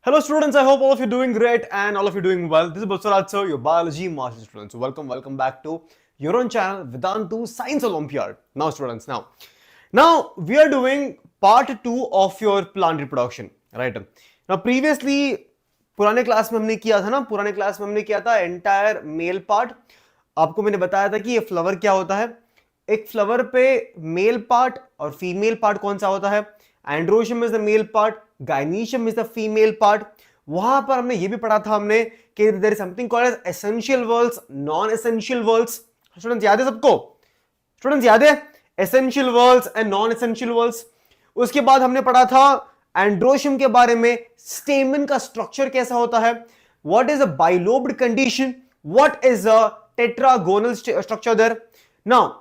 Hello students, I hope all of you doing great and all of you doing well. This is Basuraj sir, your biology master students. So welcome back to your own channel, Vedantu Science Olympiad. Now students, now we are doing part 2 of your plant reproduction, right? Now previously पुराने class में हमने किया था ना, पुराने class में हमने किया था एंटायर मेल पार्ट. आपको मैंने बताया था कि ये फ्लावर क्या होता है. एक फ्लावर पे मेल पार्ट और फीमेल पार्ट कौन सा होता है. Androecium is the male part, gynoecium is the female part. वहां पर हमने ये भी पढ़ा था हमने कि there is something called as essential whorls, non essential whorls. Students याद है सबको? स्टूडेंट्स याद है essential whorls and non essential whorls. उसके बाद हमने पढ़ा था एंड्रोशियम के बारे में, स्टेमन का स्ट्रक्चर कैसा होता है, what is a bilobed condition, what is a tetragonal structure there. Now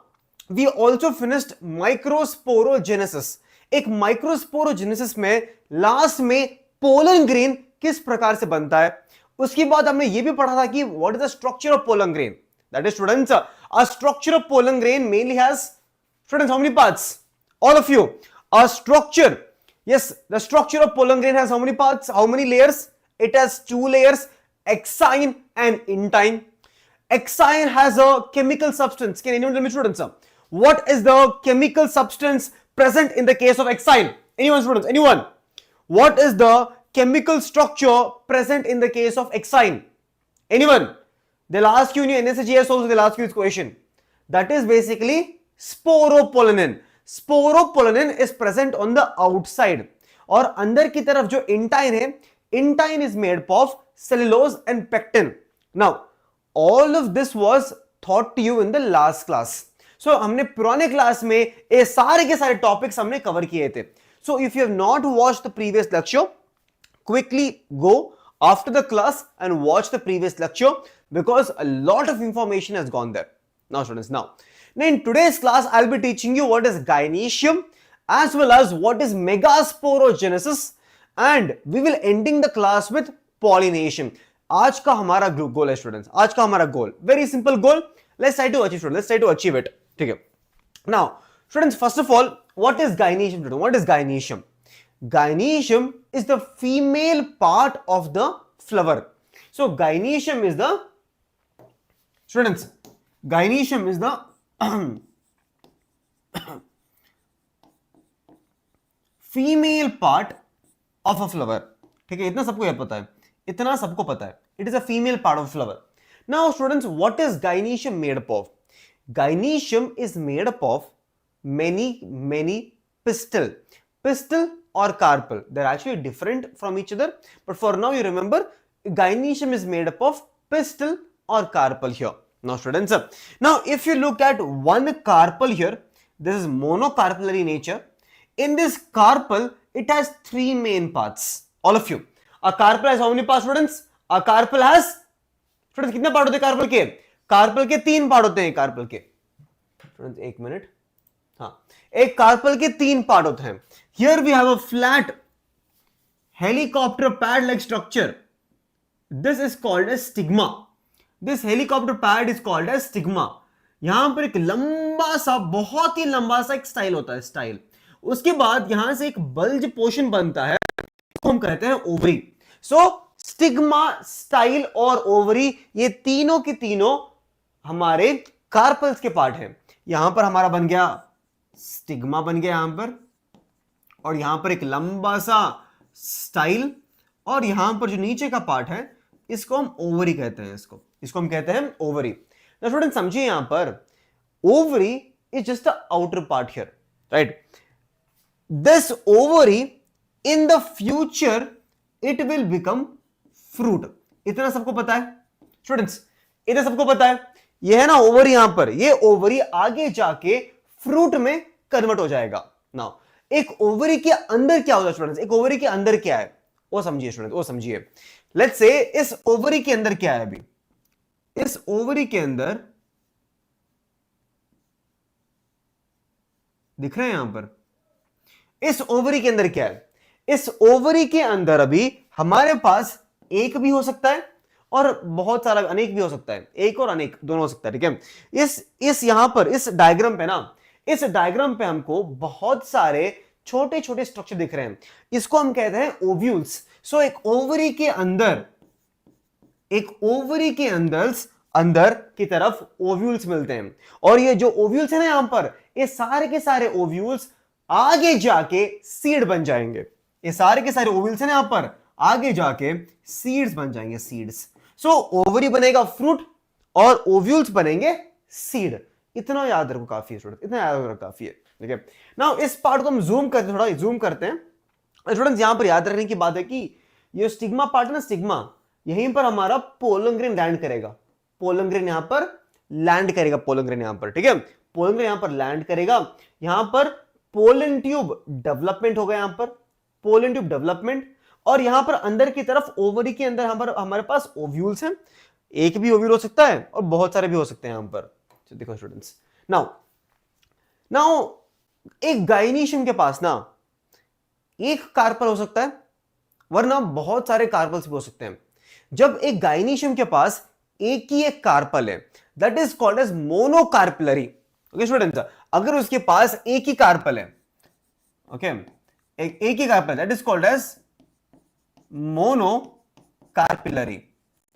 we also finished microsporogenesis. एक माइक्रोस्पोरोजेनेसिस में लास्ट में पोलन ग्रेन किस प्रकार से बनता है. उसके बाद हमने यह भी पढ़ा था कि what is the structure of pollen grain. That is students a structure of pollen grain mainly has students how many parts? All of you. A structure, yes, the structure of pollen grain has how many parts, how many layers? It has 2 layers, exine and intine. Exine has a chemical substance. Can anyone tell me, students, what is the chemical substance present in the case of exine? Anyone, students? Anyone? What is the chemical structure present in the case of exine? Anyone? They'll ask you in your NSGS also, they'll ask you this question. That is basically sporopollenin. Sporopollenin is present on the outside. और अंदर की तरफ जो intine है, intine is made of cellulose and pectin. Now, all of this was taught to you in the last class. So हमने पुराने class में ये सारे के सारे टॉपिक्स हमने कवर किए थे. So if you have not watched the previous lecture, quickly go after the class and watch the previous lecture because a lot of information has gone there. Now students, now in today's class I'll be teaching you what is gynoecium as well as what is megasporogenesis, and we will ending the class with pollination. आज का हमारा गोल है students, आज का हमारा goal very simple goal. Let's try to achieve students, let's try to achieve it. ठीक है. Now students, first of all what is gynoecium student? What is gynoecium? Gynoecium is the female part of the flower. So gynoecium is the students, gynoecium is the female part of a flower. ठीक है, इतना सबको याद पता है, इतना सबको पता है. It is a female part of flower. Now students, what is gynoecium made up of? Gynoecium is made up of many pistil or carpel. They're actually different from each other, but for now you remember gynoecium is made up of pistil or carpel here. Now students, now if you look at one carpel here, this is monocarpellary nature. In this carpel, it has 3 main parts. All of you, a carpel has how many parts students? A carpel has students कितने part होते हैं carpel के? Carpel के 3 part होते हैं. Carpel के students एक minute, हाँ, एक कार्पल के 3 पार्ट होते हैं. Here we have a flat helicopter pad like structure. This is called as stigma. This helicopter pad is called as stigma. यहां पर एक लंबा सा, बहुत ही लंबा सा एक स्टाइल होता है, स्टाइल. उसके बाद यहां से एक बल्ज पोर्शन बनता है, तो हम कहते हैं ओवरी. सो स्टिग्मा, स्टाइल और ओवरी, ये तीनों के तीनों हमारे कार्पल्स के पार्ट हैं. यहां पर हमारा बन गया स्टिग्मा, बन गया यहां पर, और यहां पर एक लंबा सा स्टाइल, और यहां पर जो नीचे का पार्ट है इसको हम ओवरी कहते हैं. इसको हम कहते हैं ओवरी. नाउ स्टूडेंट समझिए, यहां पर ovary is just the outer part here, right? This ovary in the future it will become fruit. इतना सबको पता है स्टूडेंट्स, इतना सबको पता है. ये है ना ओवरी, यहां पर ये ओवरी आगे जाके फ्रूट में कन्वर्ट हो जाएगा. नाउ एक ओवरी के अंदर क्या होता है स्टूडेंट्स? एक ओवरी के अंदर क्या है वो समझिए स्टूडेंट, वो समझिए. लेट्स से इस ओवरी के अंदर क्या है? अभी इस ओवरी के अंदर दिख रहे हैं यहां पर, इस ओवरी के अंदर क्या है? इस ओवरी के अंदर अभी हमारे पास एक भी हो सकता है और बहुत सारा अनेक भी हो सकता है. एक और अनेक दोनों हो सकता है. ठीक है, इस यहां पर इस डायग्राम पे ना, इस डायग्राम पे हमको बहुत सारे छोटे छोटे स्ट्रक्चर दिख रहे हैं, इसको हम कहते हैं ओव्यूल्स। सो एक ओवरी के अंदर, एक ओवरी के अंदर की तरफ ओव्यूल्स मिलते हैं, और ये जो ओव्यूल्स है ना यहां पर, ये सारे के सारे ओव्यूल्स आगे जाके सीड बन जाएंगे। ये सारे के सारे ओव्यूल्स है ना यहां पर, आगे जाके सीड्स बन जाएंगे, सीड्स। सो ओवरी बनेगा फ्रूट और ओव्यूल्स बनेंगे सीड। इतना याद रखो काफी है स्टूडेंट, इतना याद रखो काफी है। ठीक है, नाउ इस पार्ट को हम जूम करते हैं, थोड़ा जूम करते हैं स्टूडेंट्स। यहां पर याद रखने की बात है कि ये स्टिग्मा पार्ट है ना, स्टिग्मा, यहीं पर हमारा पोलन ग्रेन लैंड करेगा। पोलन ग्रेन यहां पर लैंड करेगा, पोलन ग्रेन यहां पर। ठीक है, पोलन ग्रेन यहां पर लैंड करेगा। यहां पर पोलन ट्यूब डेवलपमेंट होगा, यहां पर पोलन ट्यूब डेवलपमेंट, और यहां पर अंदर की तरफ ओवरी के अंदर हमारे पास ओव्यूल्स हैं। एक भी ओव्यूल हो सकता है और बहुत सारे भी हो सकते हैं यहां पर। तो देखो स्टूडेंट्स, नाउ एक गाइनीशियम के पास ना एक कार्पल हो सकता है, वरना बहुत सारे कार्पल्स भी हो सकते हैं। जब एक गाइनीशियम के पास एक ही एक कार्पल है, that is called as monocarpellary. Okay students, अगर उसके पास एक ही कार्पल है, ओके, एक ही carpel, that is called as monocarpellary.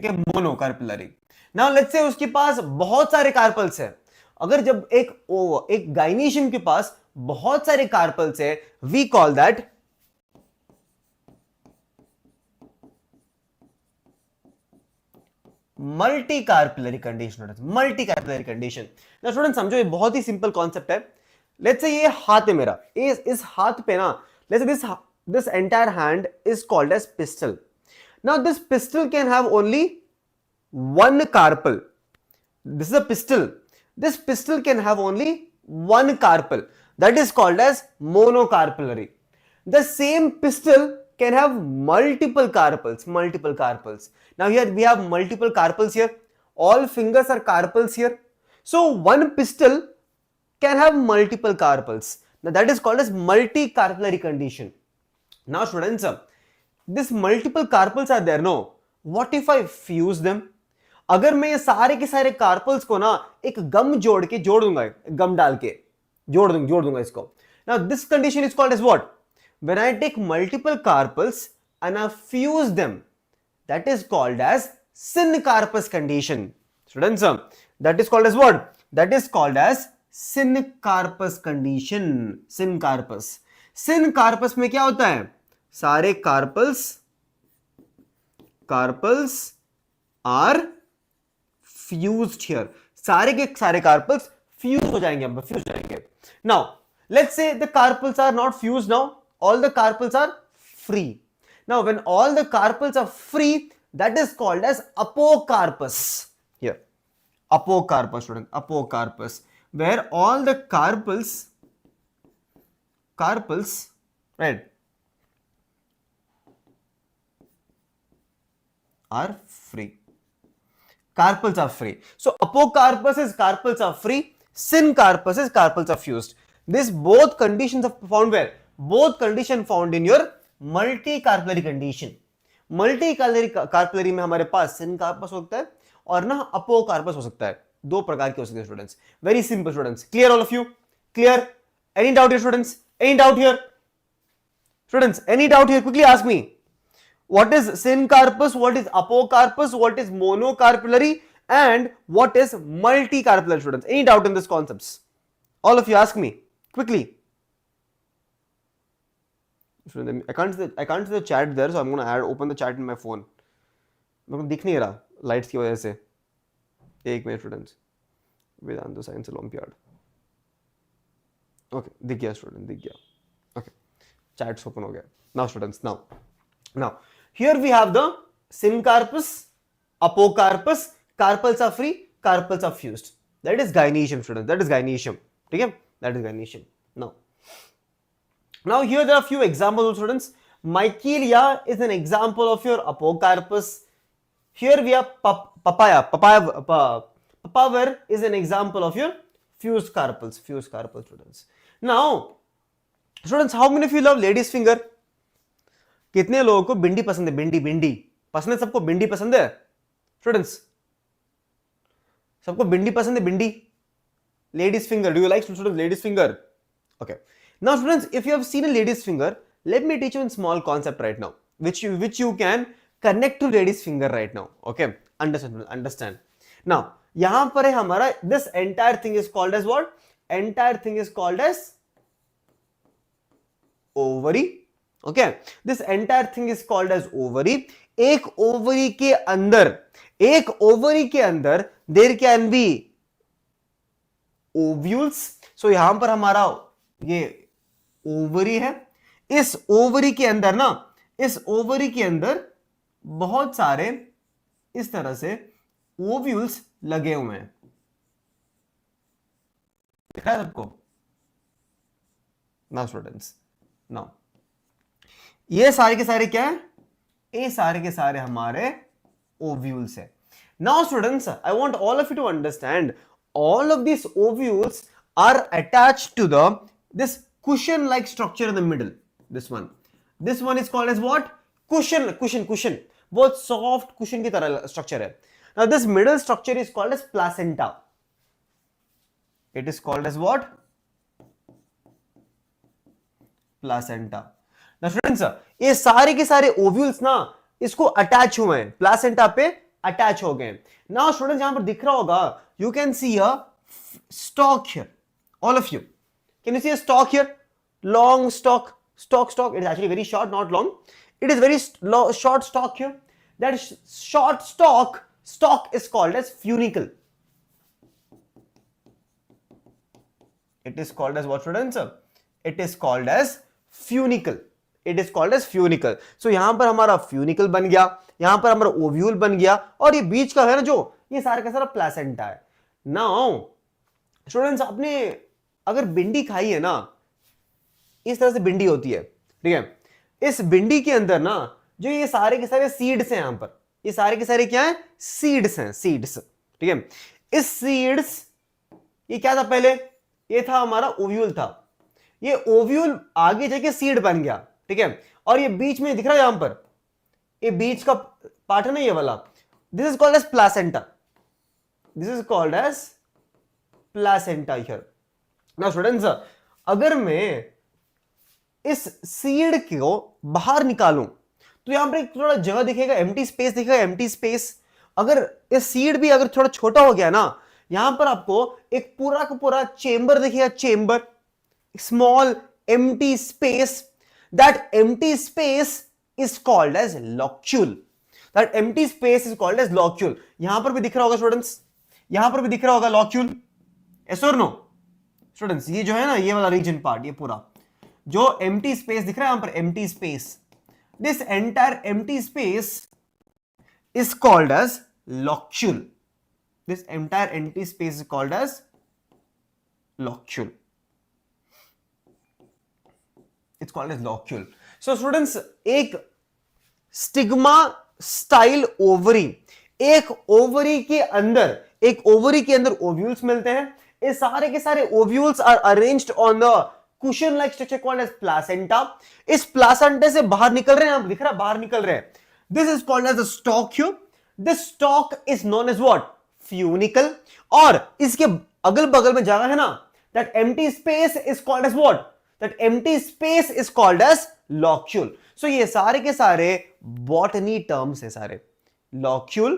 Monocarpellary. Now let's say उसके पास बहुत सारे कार्पल्स है। अगर जब एक गाइनीशियम के पास बहुत सारे कार्पल्स है, we call that multi carpellary condition. Multi carpellary condition. ना स्टूडेंट समझो, ये बहुत ही सिंपल कॉन्सेप्ट है। लेट्स से ये हाथ है मेरा, इस हाथ पे ना, let's say this entire hand is called as pistil. Now this pistil can have only one carpel. This is a pistil. This pistil can have only one carpel. That is called as monocarpillary. The same pistil can have multiple carpels. Multiple carpels. Now here we have multiple carpels here. All fingers are carpels here. So one pistil can have multiple carpels. Now that is called as multicarpillary condition. Now students, this multiple carpels are there, no? What if I fuse them? अगर मैं ये सारे के सारे carpals को ना एक गम जोड़ दूंगा, गम डाल के जोड़ दूंगा इसको। Now this condition is called as what? When I take multiple carpels and I fuse them, that is called as syncarpous condition. Students, that is called as what? That is called as syncarpous condition. Syncarpous. Syncarpous में क्या होता है? सारे carpals are fused here. सारे के सारे carpals fuse हो जाएंगे, फ्यूज हो जाएंगे। Now let's say the carpels are not fused, now all the carpels are free. Now when all the carpels are free, that is called as apocarpous. Here apocarpous student, apocarpous, where all the carpels right are free. Carpels are free. So apocarpus is carpels are free, syncarpus is carpels are fused. This both conditions are found where? Both condition found in your multicarpillary condition. multicarpillary में हमारे पास syncarpus हो सकता है और ना apocarpus हो सकता है। दो प्रकार के हो सकते हैं students. Very simple students, clear all of you? Clear? Any doubt here students? Any doubt here? Students, any doubt here? Quickly ask me. What is syncarpus? What is apocarpus? What is monocarpillary? And what is multicarpillary, students? Any doubt in these concepts? All of you ask me quickly. I can't see the chat there, so I'm going to open the chat in my phone. मेरे को दिख नहीं रहा lights की वजह से। एक minute students, वेदांत science olympiad. Okay, दिख गया स्टूडेंट, दिख गया। ओके, चैट्स ओपन हो गया। Now students, now here we have the syncarpus, apocarpus, carpels are free, carpels are fused. That is gynoecium students, that is gynoecium. ठीक है, that is gynoecium. Now here there are few examples students. Michelia is an example of your apocarpus. Here we have papaver is an example of your fused carpels students. Now students, how many of you love ladies finger? कितने लोगों को बिंडी पसंद है? बिंडी पसंद है सबको? बिंडी पसंद है स्टूडेंट्स? सबको बिंडी पसंद है? Bhindi, ladies finger, do you like students ladies finger? Okay, Now students, if you have seen a lady's finger, let me teach you a small concept right now, which you can connect to lady's finger right now. Okay, understand. Now यहां पर है हमारा, this entire thing is called as what? Entire thing is called as ovary. Okay, this entire thing is called as ovary. एक ovary के अंदर there can be ovules. सो यहां पर हमारा ये ओवरी है. इस ओवरी के अंदर बहुत सारे इस तरह से ओव्यूल्स लगे हुए हैं. दिखा है सबको? नाउ स्टूडेंट्स, नाउ ये सारे के सारे क्या है? ये सारे के सारे हमारे ओव्यूल्स है. Now students, I want all of you to understand, all of these ovules are attached to this cushion like structure in the middle. This one is called as what? Cushion. बहुत soft cushion की तरह structure है. Now this middle structure is called as placenta. It is called as what? Placenta. Now students, ये सारे के सारे ovules ना इसको अटैच हुए हैं, प्लासेंटा पे अटैच हो गए. नाउ स्टूडेंट्स, यहां पर दिख रहा होगा, you can see a stalk here. All of you, can you see a stalk here? Long stalk. It is actually very short, not long. It is very short stalk here. That short stalk is called as funicle. It is called as what, students? It is called as funicle. So यहां पर हमारा funicle बन गया, यहां पर हमारा ovule बन गया, और ये बीच का है ना जो, ये सारा का सारा प्लासेंटा है. नाउ स्टूडेंट्स, आपने अगर भिंडी खाई है ना, इस तरह से भिंडी होती है, ठीक है? इस भिंडी के अंदर ना जो ये सारे के सारे सीड्स हैं, यहां पर ये सारे के सारे क्या है? सीड्स हैं, सीड्स. ठीक है? इस सीड्स, ये क्या था पहले? ये था हमारा ओव्यूल था. ये ओव्यूल आगे जाके सीड बन गया, ठीक है? और ये बीच में दिख रहा है, यहां पर ये बीच का पार्ट है ना, ये वाला, this is called as placenta. Here. Now students, अगर मैं इस सीड को बाहर निकालूं तो यहां पर एक थोड़ा जगह दिखेगा, एम्प्टी स्पेस दिखेगा, एम्प्टी स्पेस. अगर ये सीड भी अगर थोड़ा छोटा हो गया ना, यहां पर आपको एक पूरा का पूरा चेंबर दिखेगा, chamber, small empty space. That empty space is called as locule. यहां पर भी दिख रहा होगा स्टूडेंट्स, यहां पर भी दिख रहा होगा locule. Yes or no? Students, ये जो है ना, ये वाला रीजन पार्ट, ये पूरा जो empty space दिख रहा है यहां पर, empty space, this entire empty space is called as locule. This entire empty space is called as locule. It's called as locule. So students, एक स्टिग्मा स्टाइल ओवरी, एक ओवरी के अंदर ओव्यूल्स मिलते हैं. ये सारे के सारे ovules are arranged on the cushion like structure called as placenta. इस प्लासेंटा से बाहर निकल रहे हैं, आप दिख रहा है, बाहर निकल रहे हैं. This is called as a stalk here. This stalk is known as what? Funicle. और इसके अगल बगल में जगह है ना, that empty space is called as what? That empty space is called as locule. So ये सारे के सारे botany terms है सारे. Locule,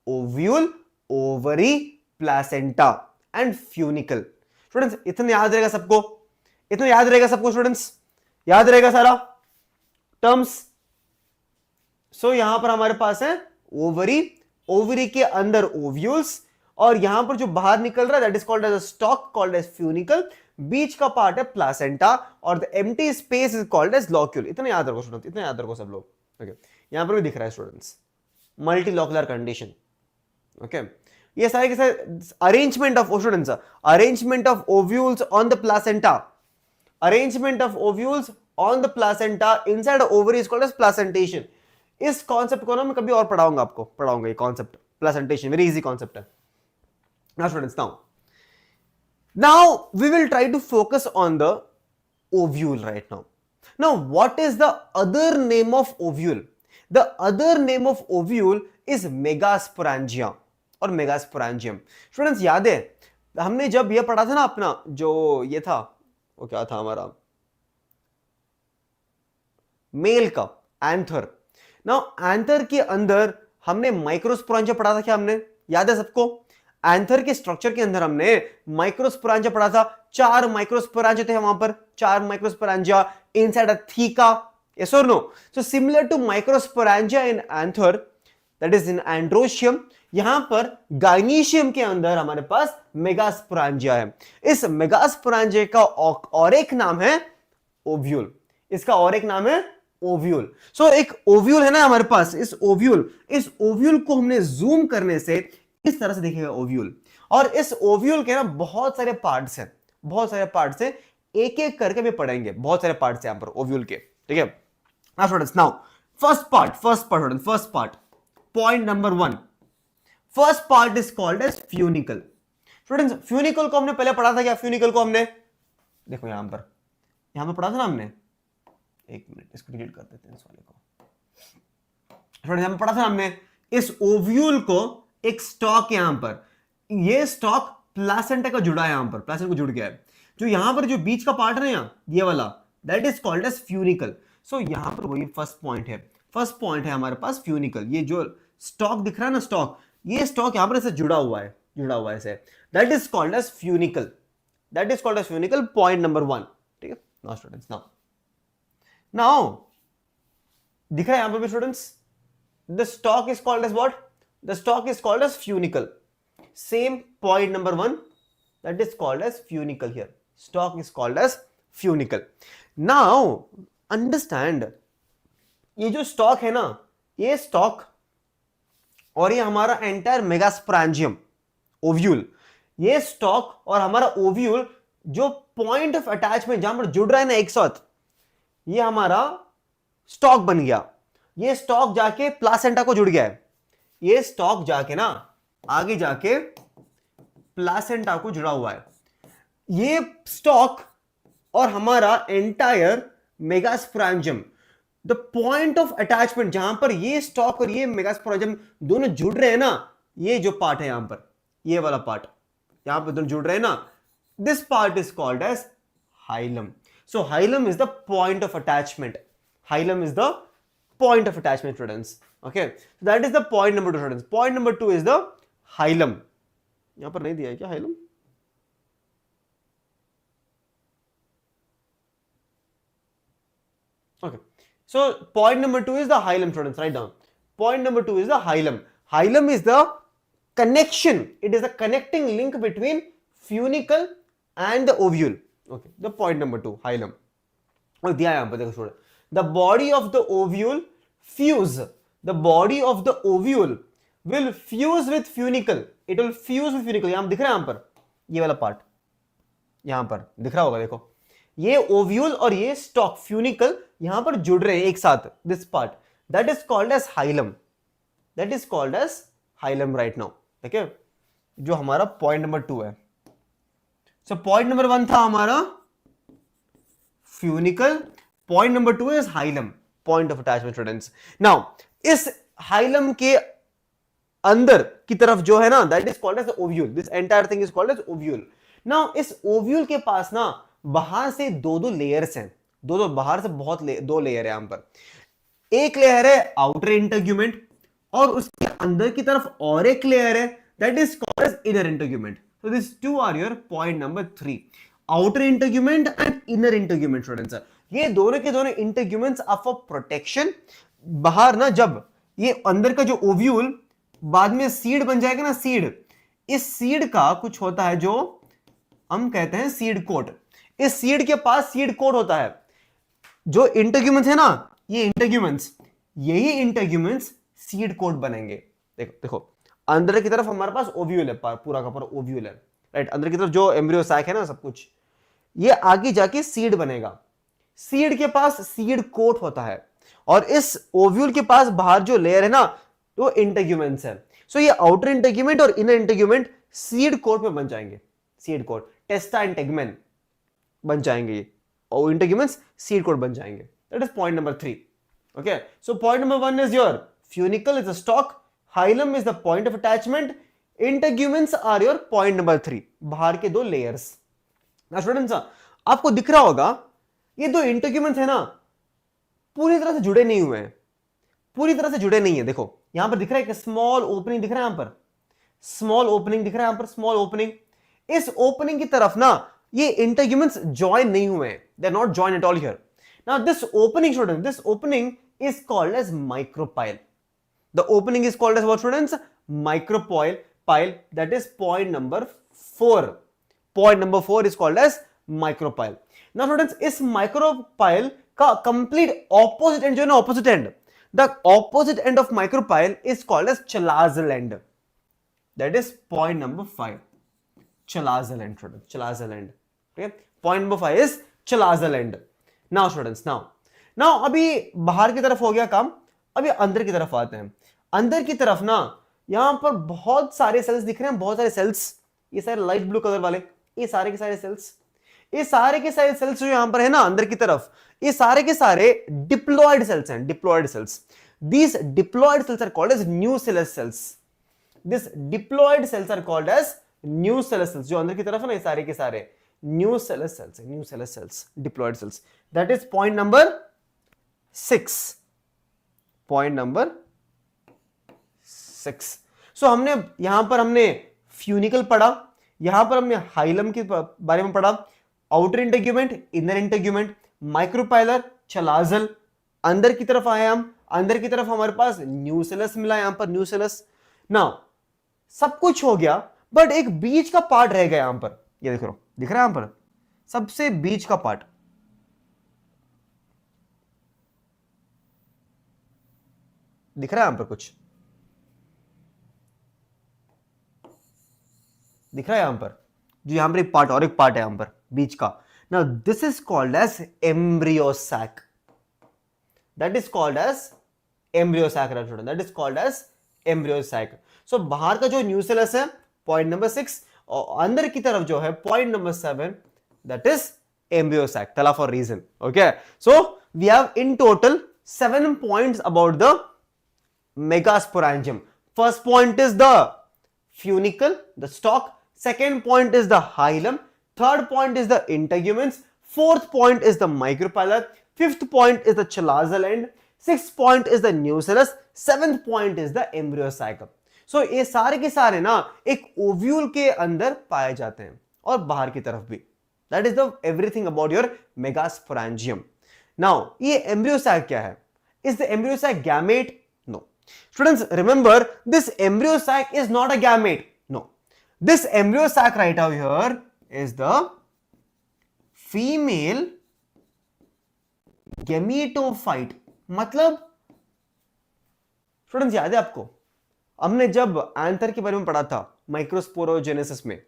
ovule, ovary, placenta and funicle. Students, इतना याद रहेगा सबको? Students, याद रहेगा सारा terms. So यहां पर हमारे पास है ovary के अंदर ovules, और यहां पर जो बाहर निकल रहा है that is called as a stalk, called as funicle. बीच का पार्ट है प्लासेंटा, और the empty space is called as locule. इतना याद रखो स्टूडेंट्स, इतना याद रखो सब लोग. ओके, यहां पर भी दिख रहा है स्टूडेंट्स, मल्टीलॉकुलर कंडीशन. ओके, ये सारे के सारे arrangement of students, arrangement of ovules on the placenta, arrangement of ovules on the placenta inside ovary is called as placentation. इस कॉन्सेप्ट को ना मैं कभी और पढ़ाऊंगा ये concept, placentation, very easy concept है. Now students, Now we will try to focus on the ovule right now. Now what is the other name of ovule? The other name of ovule is megasporangia or megasporangium. Students, याद है हमने जब ये पढ़ा था ना अपना, जो ये था, वो क्या था हमारा, मेल का, एंथर। नाउ एंथर के अंदर हमने माइक्रोस्पोरेंजिया पढ़ा था, क्या हमने याद है सबको? एंथर के स्ट्रक्चर के अंदर हमने माइक्रोस्पोरेंजिया पढ़ा था। 4 माइक्रोस्पोरेंजिया थे वहां पर, 4 microsporangia inside a theca, yes और no? So similar to microsporangia in anther, that is in androecium, यहां पर गाइनीशियम के अंदर हमारे पास मेगास्पोरेंजिया है। इस मेगास्पोरेंजिया का और एक नाम है ओव्यूल। इसका और एक नाम है ओव्यूल। सो एक ओव्यूल है ना हमारे पास, इस ओव्यूल को हमने जूम करने से इस तरह से दिखेगा ओव्यूल। और इस ओव्यूल के ना बहुत सारे पार्ट्स हैं, बहुत सारे पार्ट्स हैं, एक एक करके भी पढ़ेंगे, बहुत सारे पार्ट्स हैं यहां पर ओव्यूल के, ठीक है? Now students, now first part, point number 1, first part is called as funicle. Students, funicle को हमने पहले पढ़ा था क्या? फ्यूनिकल को हमने देखो यहां पर पढ़ा था ना हमने, एक मिनट इसको डिलीट कर देते हैं इस वाले को। स्टूडेंट्स, यहां पर पढ़ा था हमने इस ओव्यूल को, एक स्टॉक यहां पर, ये स्टॉक प्लासेंटा का जुड़ा है, यहां पर प्लासेंटा को जुड़ गया है। जो यहां पर जो बीच का पार्ट है ना ये वाला, that is called as funicle. So यहां पर वही फर्स्ट पॉइंट है हमारे पास फ्यूनिकल। ये जो स्टॉक दिख रहा है ना, स्टॉक, ये स्टॉक यहां पर ऐसे जुड़ा हुआ है ऐसे, that is called as funicle, point number 1, ठीक है? नाउ स्टूडेंट्स, नाउ दिख रहा है यहां पर भी students, the stalk is called as what? The stalk is called as funicle. Same point number 1, that is called as funicle here. Stalk is called as funicle. Now understand, ये जो stalk है ना, ये stalk और ये हमारा entire megasporangium ovule, ये stalk और हमारा ovule जो point of attachment जहां पर जुड़ रहा है ना एक साथ, ये हमारा stalk बन गया। ये stalk जाके प्लासेंटा को जुड़ गया है, ये स्टॉक जाके ना आगे जाके प्लासेंटा को जुड़ा हुआ है। ये स्टॉक और हमारा entire megasporangium, the point of attachment जहां पर ये स्टॉक और ये मेगास्पोरेंजियम दोनों जुड़ रहे हैं ना, ये जो पार्ट है यहां पर, ये वाला पार्ट यहां पर दोनों जुड़ रहे हैं ना, this part is called as hilum. So hilum is the point of attachment, hilum is the point of attachment, students. Okay, so that is the point number 2, students. Point number 2 is the hilum. यहां पर नहीं दिया है क्या hilum? Okay, so point number 2 is the hilum, students. Write down. Point number 2 is the hilum. Hilum is the connection. It is the connecting link between funicle and the ovule. Okay, the point number 2, hilum. और दिया यहां पर देखो student, the body of the ovule will fuse with funicle. It will fuse with funicle. यहां दिख रहा है, यहां पर ये वाला पार्ट यहां पर दिख रहा होगा, देखो ये ओव्यूल और ये स्टॉक फ्यूनिकल यहां पर जुड़ रहे हैं एक साथ, this part, that is called as hilum, right now, ठीक है? जो हमारा पॉइंट नंबर 2 है। सो पॉइंट नंबर 1 था हमारा funicle, point number 2 is hilum, point of attachment, students. Now इस हाइलम के अंदर की तरफ जो है ना, that is called as ovule, this entire thing is called as ovule. Now इस ओव्यूल के पास ना बाहर से दो लेयर्स हैं, बाहर से दो लेयर है यहां पर। एक लेयर है आउटर इंटरग्यूमेंट और उसके अंदर की तरफ और एक लेयर है, that is called as inner integument. So this two are your point number 3, outer integument and inner integument, students. ये दोनों के दोनों इंटरग्यूमेंट्स आर फॉर प्रोटेक्शन। बाहर ना जब ये अंदर का जो ओव्यूल बाद में सीड बन जाएगा ना, सीड, इस सीड का कुछ होता है जो हम कहते हैं सीड कोट। इस सीड के पास सीड कोट होता है। जो इंटरग्यूमेंट्स है ना, ये इंटरग्यूमेंट्स, यही इंटरग्यूमेंट्स सीड कोट बनेंगे। देखो अंदर की तरफ हमारे पास ओव्यूल है, पूरा का पूरा ओव्यूल है, राइट? अंदर की तरफ जो एम्ब्रियो सैक है ना, सब कुछ, ये आगे जाके सीड बनेगा। सीड के पास सीड कोट होता है और इस ओव्यूल के पास बाहर जो लेयर है ना, वो इंटरग्यूमेंट्स है। सो ये आउटर इंटरग्यूमेंट और इनर इंटरग्यूमेंट सीड कोट में बन जाएंगे, seed coat, testa and tegmen बन जाएंगे ये, और इंटरग्यूमेंट्स सीड कोट बन जाएंगे। That is point number 3। Okay, so point number 1 is your funicle is a stalk, hilum is the point of attachment, integuments are your point number 3, बाहर के दो layers. Now students, आपको दिख रहा होगा ये दो इंटरग्यूमेंट्स है ना, पूरी तरह से जुड़े नहीं हुए हैं, पूरी तरह से जुड़े नहीं है। देखो यहां पर दिख रहा है कि स्मॉल ओपनिंग दिख रहा है, यहां पर स्मॉल ओपनिंग दिख रहा है, यहां पर स्मॉल ओपनिंग। इस ओपनिंग की तरफ ना ये इंटरह्यूमन्स ज्वाइन नहीं हुए हैं, they are not join at all here. Now this opening student, this opening is called as micropyle. The opening is called as what students? Micropyle pyle, that is point number 4। Point number 4 is called as micropyle. Now students इस micropyle का complete opposite end जो है ना, opposite end, the opposite end of micropyle is called as chalazal end. That is point number 5. Chalazal end, students. Chalazal end. Okay. Point number 5 is chalazal end. Now students, now अभी बाहर की तरफ हो गया काम, अभी अंदर की तरफ आते हैं। अंदर की तरफ ना यहां पर बहुत सारे सेल्स दिख रहे हैं, बहुत सारे सेल्स, ये सारे लाइट ब्लू कलर वाले, ये सारे के सारे सेल्स, ये सारे के सारे सेल्स जो यहां पर है ना अंदर की तरफ, ये सारे के सारे डिप्लॉयड सेल्स हैं, diploid cells. These diploid cells are called as nucellus cells. This diploid cells are called as nucellus cells. जो अंदर की तरफ है ना ये सारे के सारे nucellus cells, nucellus cells, diploid cells. That is point number 6. Point number 6. So हमने यहां पर हमने फ्यूनिकल पढ़ा, यहां पर हमने हाइलम के बारे में पढ़ा, outer integument, inner integument, micropylar, चलाजल। अंदर की तरफ आए हम, अंदर की तरफ हमारे पास न्यूसेलस मिला, यहां पर न्यूसेलस। नाउ सब कुछ हो गया, बट एक बीच का पार्ट रह गया यहां पर, ये देख रहा हूं, दिख रहा है यहां पर सबसे बीच का पार्ट, दिख रहा है यहां पर कुछ, दिख रहा है यहां पर, जो यहां पर एक पार्ट और एक पार्ट है यहां पर बीच का। Now this is called as embryo sac. That is called as embryo sac, that is called as embryo sac. So बाहर का जो न्यूसेलस है पॉइंट नंबर 6, और अंदर की तरफ जो है point number 7, that is embryo sac. Tala for reason. Okay. So we have in total 7 points about the megasporangium. First point is the funicle, the stalk. Second point is the hilum. Third point is the integuments. Fourth point is the micropylar. Fifth point is the chalazal end. Sixth point is the nucellus. Seventh point is the embryo sac. So ये सारे के सारे ना एक ovule के अंदर पाए जाते हैं और बाहर की तरफ भी। That is the everything about your megasporangium. Now ये embryo sac क्या है? Is the embryo sac gamete? No. Students, remember this embryo sac is not a gamete. No. This embryo sac right over here is the female gametophyte. मतलब students याद है आपको, हमने जब anther के बारे में पढ़ा था माइक्रोस्पोरोजेनेसिस में,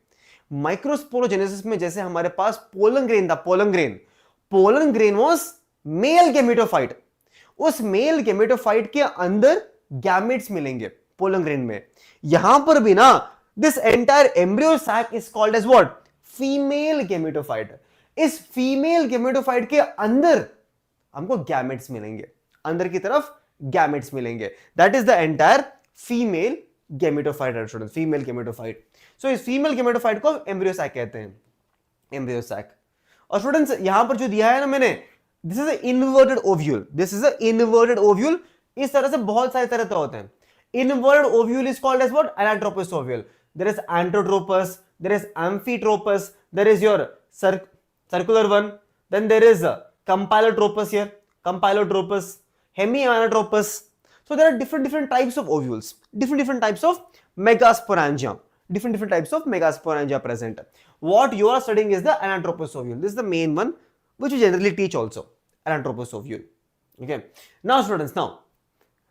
माइक्रोस्पोरोजेनेसिस में जैसे हमारे पास पोलन ग्रेन था, pollen grain was male gametophyte. उस मेल गैमेटोफाइट के अंदर गैमेट्स मिलेंगे पोलन ग्रेन में। यहां पर भी ना this entire embryo sac is called as what? Female gametophyte. इस फीमेल गैमेटोफाइट के अंदर हमको गैमेट्स मिलेंगे, अंदर की तरफ गैमेट्स मिलेंगे। That is the entire female gametophyte student, female gametophyte. So इस फीमेल गैमेटोफाइट को एम्ब्रियो सैक कहते हैं, एम्ब्रियो सैक। और स्टूडेंट्स यहां पर जो दिया है ना मैंने, this is a inverted ovule, this is a inverted ovule. इस तरह से बहुत सारे तरह होते हैं। Inverted ovule is called as what? Anatropous ovule. There is orthotropous, there is amphitropous, there is your circular one, then there is compylotropous here, compylotropous, hemianatropous. So there are different types of ovules, different types of megasporangia, different types of megasporangia present. What you are studying is the anatropous ovule. This is the main one which we generally teach also, anatropous ovule. Okay. Now students, now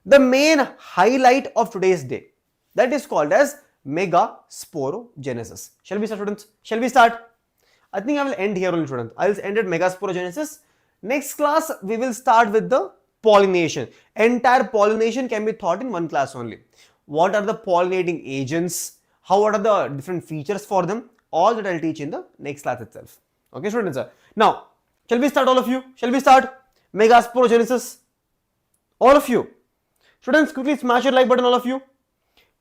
the main highlight of today's day, that is called as megasporogenesis. Shall we start, students? Shall we start? I think I will end here only, students. I will end at megasporogenesis. Next class we will start with the pollination. Entire pollination can be taught in one class only. What are the pollinating agents? What are the different features for them? All that I'll teach in the next class itself. Okay, students. Now, shall we start, all of you? Shall we start megasporogenesis? All of you. Students, quickly smash your like button, all of you.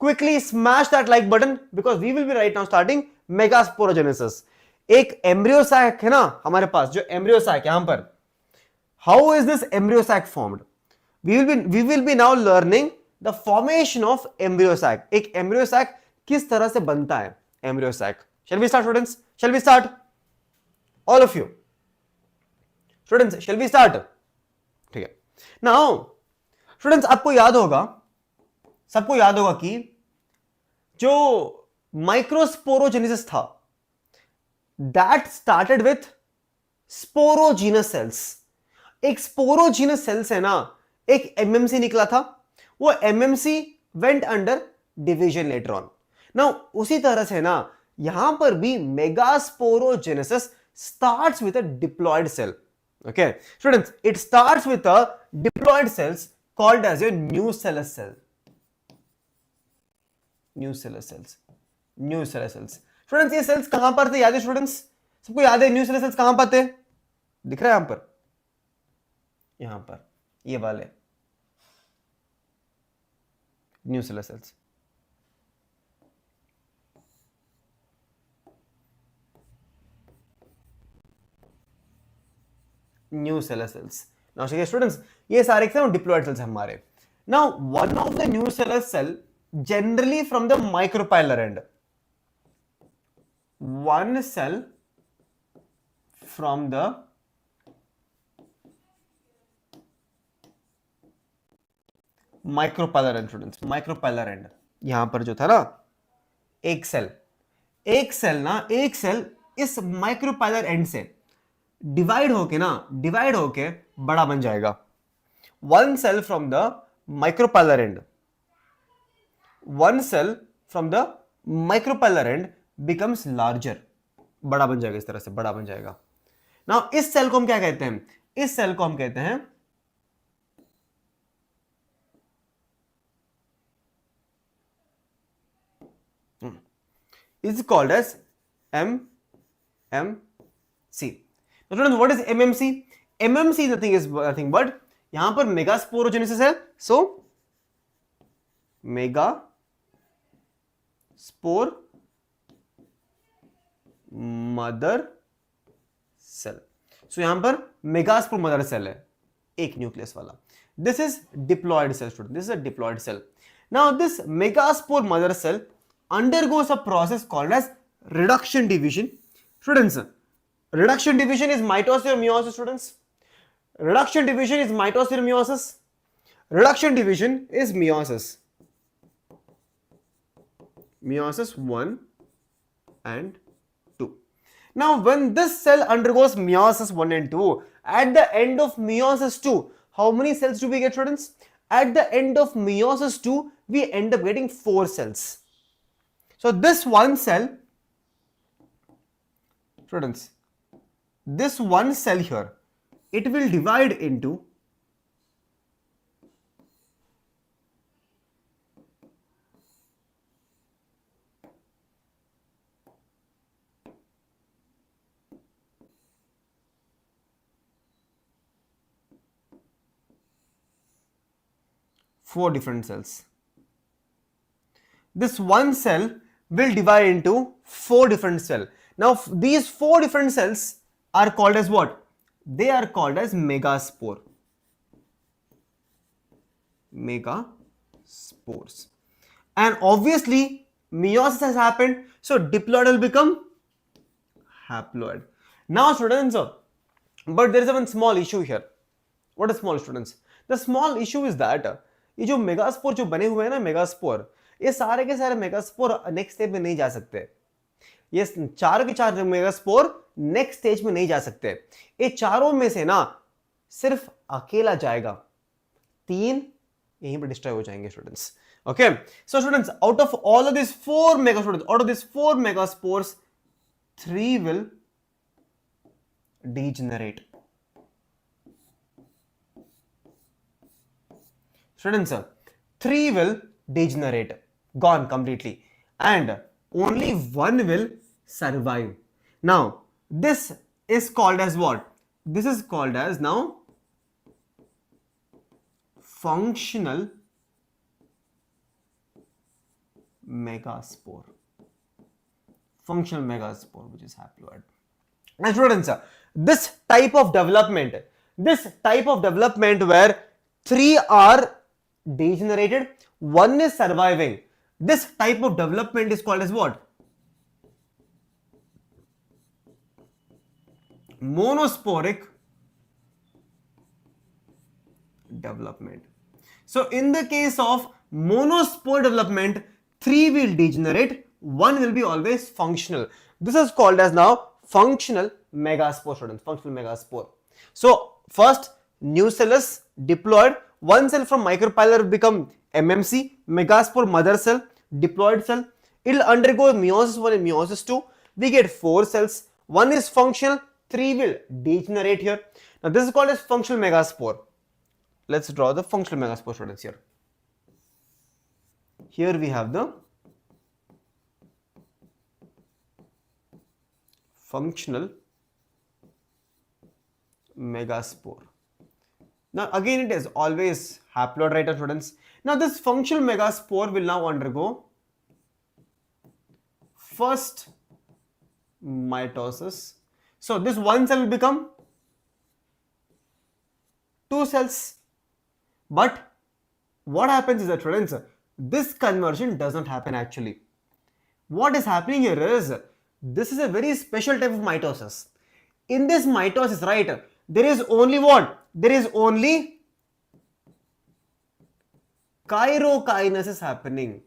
Quickly smash that like button because we will be right now starting megasporogenesis. एक embryo sac है ना हमारे पास, जो embryo sac यहां पर, How is this embryo sac formed? We will be now learning the formation of embryo sac. एक embryo sac किस तरह से बनता है embryo sac. Shall we start, students? Shall we start? All of you. Students, shall we start? ठीक है. Now, students, आपको याद होगा, सबको याद होगा कि जो माइक्रोस्पोरोजेनेसिस था, that started with sporogenous cells. एक स्पोरोजीनस सेल्स है ना, एक एमएमसी निकला था, वो MMC went under division later on. Now उसी तरह से ना यहां पर भी megasporogenesis starts with a diploid cell. Okay students, it starts with a diploid cells called as a nucellus cell. Nucellus cells, nucellus cells. Students, ये cells कहां पर थे? याद है स्टूडेंट्स? सबको याद है न्यूसेलस सेल्स कहां पर थे? दिख रहा है यहां पर, यहां पर ये वाले nucellus cells. Nucellus cells. Now चलिए स्टूडेंट्स, ये सारे डिप्लॉयड सेल्स हमारे. Now one of the nucellus cell generally from the micropylar end, one cell from the micropylar end. Students, micropylar end यहां पर जो था ना, एक सेल इस माइक्रोपाइलर एंड से डिवाइड होके बड़ा बन जाएगा. One cell from the micropylar end, one cell from the micropylar end becomes larger. बड़ा बन जाएगा, इस तरह से बड़ा बन जाएगा. नाउ इस सेल को हम क्या कहते हैं? इस सेल को हम कहते हैं is called as MMC. Now students, what is MMC? MMC is nothing but यहां पर मेगास्पोरोजेनेसिस है, so megaspore mother cell. So यहां पर मेगास्पोर मदर सेल है, एक न्यूक्लियस वाला. This is diploid cell student, this is a diploid cell. Now this megaspore mother cell undergoes a process called as reduction division. Students, reduction division is mitosis or meiosis, students? Reduction division is mitosis or meiosis? Reduction division is meiosis. Meiosis 1 and 2. Now when this cell undergoes meiosis 1 and 2, at the end of meiosis 2, how many cells do we get, students? At the end of meiosis 2, we end up getting 4 cells. So this one cell, students, this one cell here, it will divide into four different cells. This one cell will divide into 4 different cells. Now these 4 different cells are called as what? They are called as megaspore. Megaspores. And obviously meiosis has happened, so diploid will become haploid. Now students, but there is one small issue here. What is small, students? The small issue is that ये जो megaspore जो बने हुए हैं ना, megaspore, ये सारे के सारे मेगास्पोर नेक्स्ट स्टेज में नहीं जा सकते. ये चार के चार मेगास्पोर नेक्स्ट स्टेज में नहीं जा सकते. ये चारों में से ना सिर्फ अकेला जाएगा, 3 यहीं पर डिस्ट्रॉय हो जाएंगे students. Okay, so students, out of all of this 4 mega students, out of this 4 megaspores, 3 will degenerate. Students, 3 will degenerate, gone completely, and only 1 will survive. Now this is called as what? This is called as now functional megaspore. Functional megaspore, which is haploid. And students, this type of development, This type of development where three are degenerated, one is surviving. This type of development is called as what? Monosporic development. So in the case of monospore development, three will degenerate, one will be always functional. This is called as now functional megaspore, students. Functional megaspore. So first new cell is diploid. One cell from micropyle will become MMC, megaspore mother cell, diploid cell. It will undergo meiosis 1 and meiosis 2. We get 4 cells. One is functional, 3 will degenerate here. Now this is called as functional megaspore. Let's draw the functional megaspore, students, here. Here we have the functional megaspore. Now again it is always haploid, right, students? Now this functional megaspore will now undergo first mitosis. So this one cell will become 2 cells. But what happens is that, students, this conversion does not happen actually. What is happening here is, this is a very special type of mitosis. In this mitosis, right, there is only what? There is only chirokinesis happening.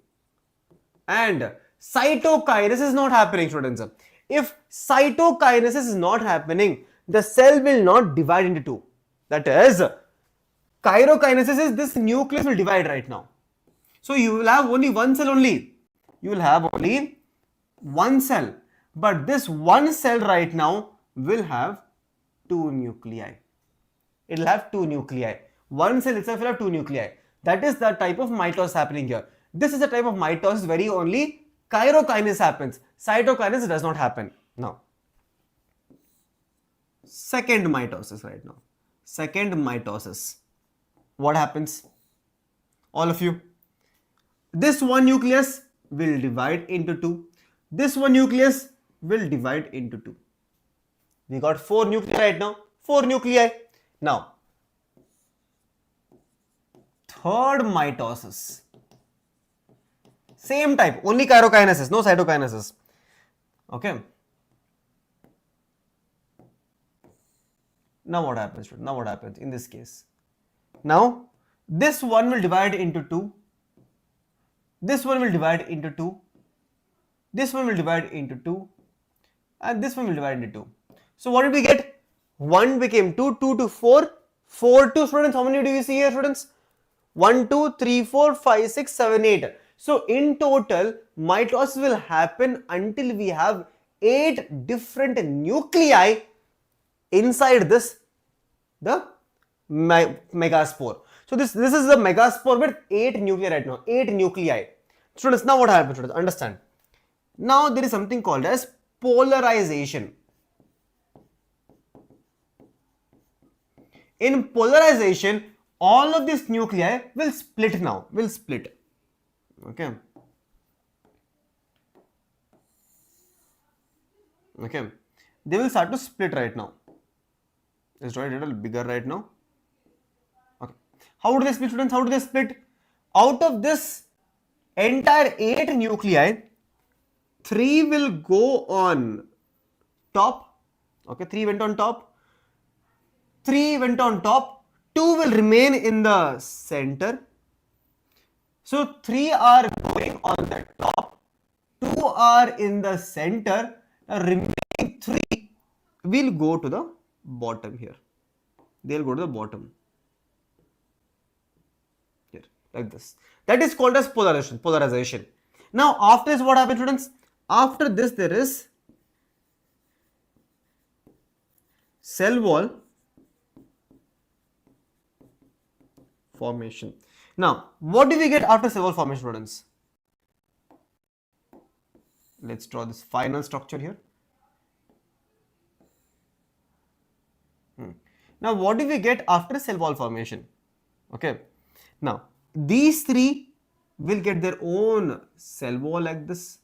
And cytokinesis is not happening, students. If cytokinesis is not happening, the cell will not divide into two. That is, chirokinesis is this nucleus will divide right now. So you will have only one cell only. You will have only one cell. But this one cell right now will have two nuclei. It will have two nuclei. One cell itself will have two nuclei. That is the type of mitosis happening here. This is the type of mitosis where only chirokinesis happens. Cytokinesis does not happen. Now, second mitosis right now. Second mitosis. What happens? All of you. This one nucleus will divide into two. This one nucleus will divide into two. We got 4 nuclei right now. 4 nuclei. Now, third mitosis. Same type, only chirokinesis, no cytokinesis. Okay. Now what happens? Now what happens in this case? Now, this one will divide into 2. This one will divide into 2. This one will divide into 2. And this one will divide into 2. So what did we get? 1 became 2, 2 to 4, 4 to, students, how many do you see here, students? 1, 2, 3, 4, 5, 6, 7, 8. So in total, mitosis will happen until we have 8 different nuclei inside this, the megaspore. So this is the megaspore with 8 nuclei right now, 8 nuclei. Students, now what happens, students? Understand. Now there is something called as polarization. In polarization, all of these nuclei will split now, will split. Okay. Okay. They will start to split right now. Let's draw it a little bigger right now. Okay. How do they split, students? How do they split? Out of this entire 8 nuclei, 3 will go on top. Okay, 3 went on top. 3 went on top. 2 will remain in the center. So 3 are going on the top. 2 are in the center. The remaining 3 will go to the bottom here. They'll go to the bottom. Here, like this. That is called as polarization. Now, after this, what happens, students? After this, there is cell wall formation. Now, what do we get after cell wall formation, students? Let's draw this final structure here. Now, what do we get after cell wall formation? Okay. Now, these 3 will get their own cell wall like this.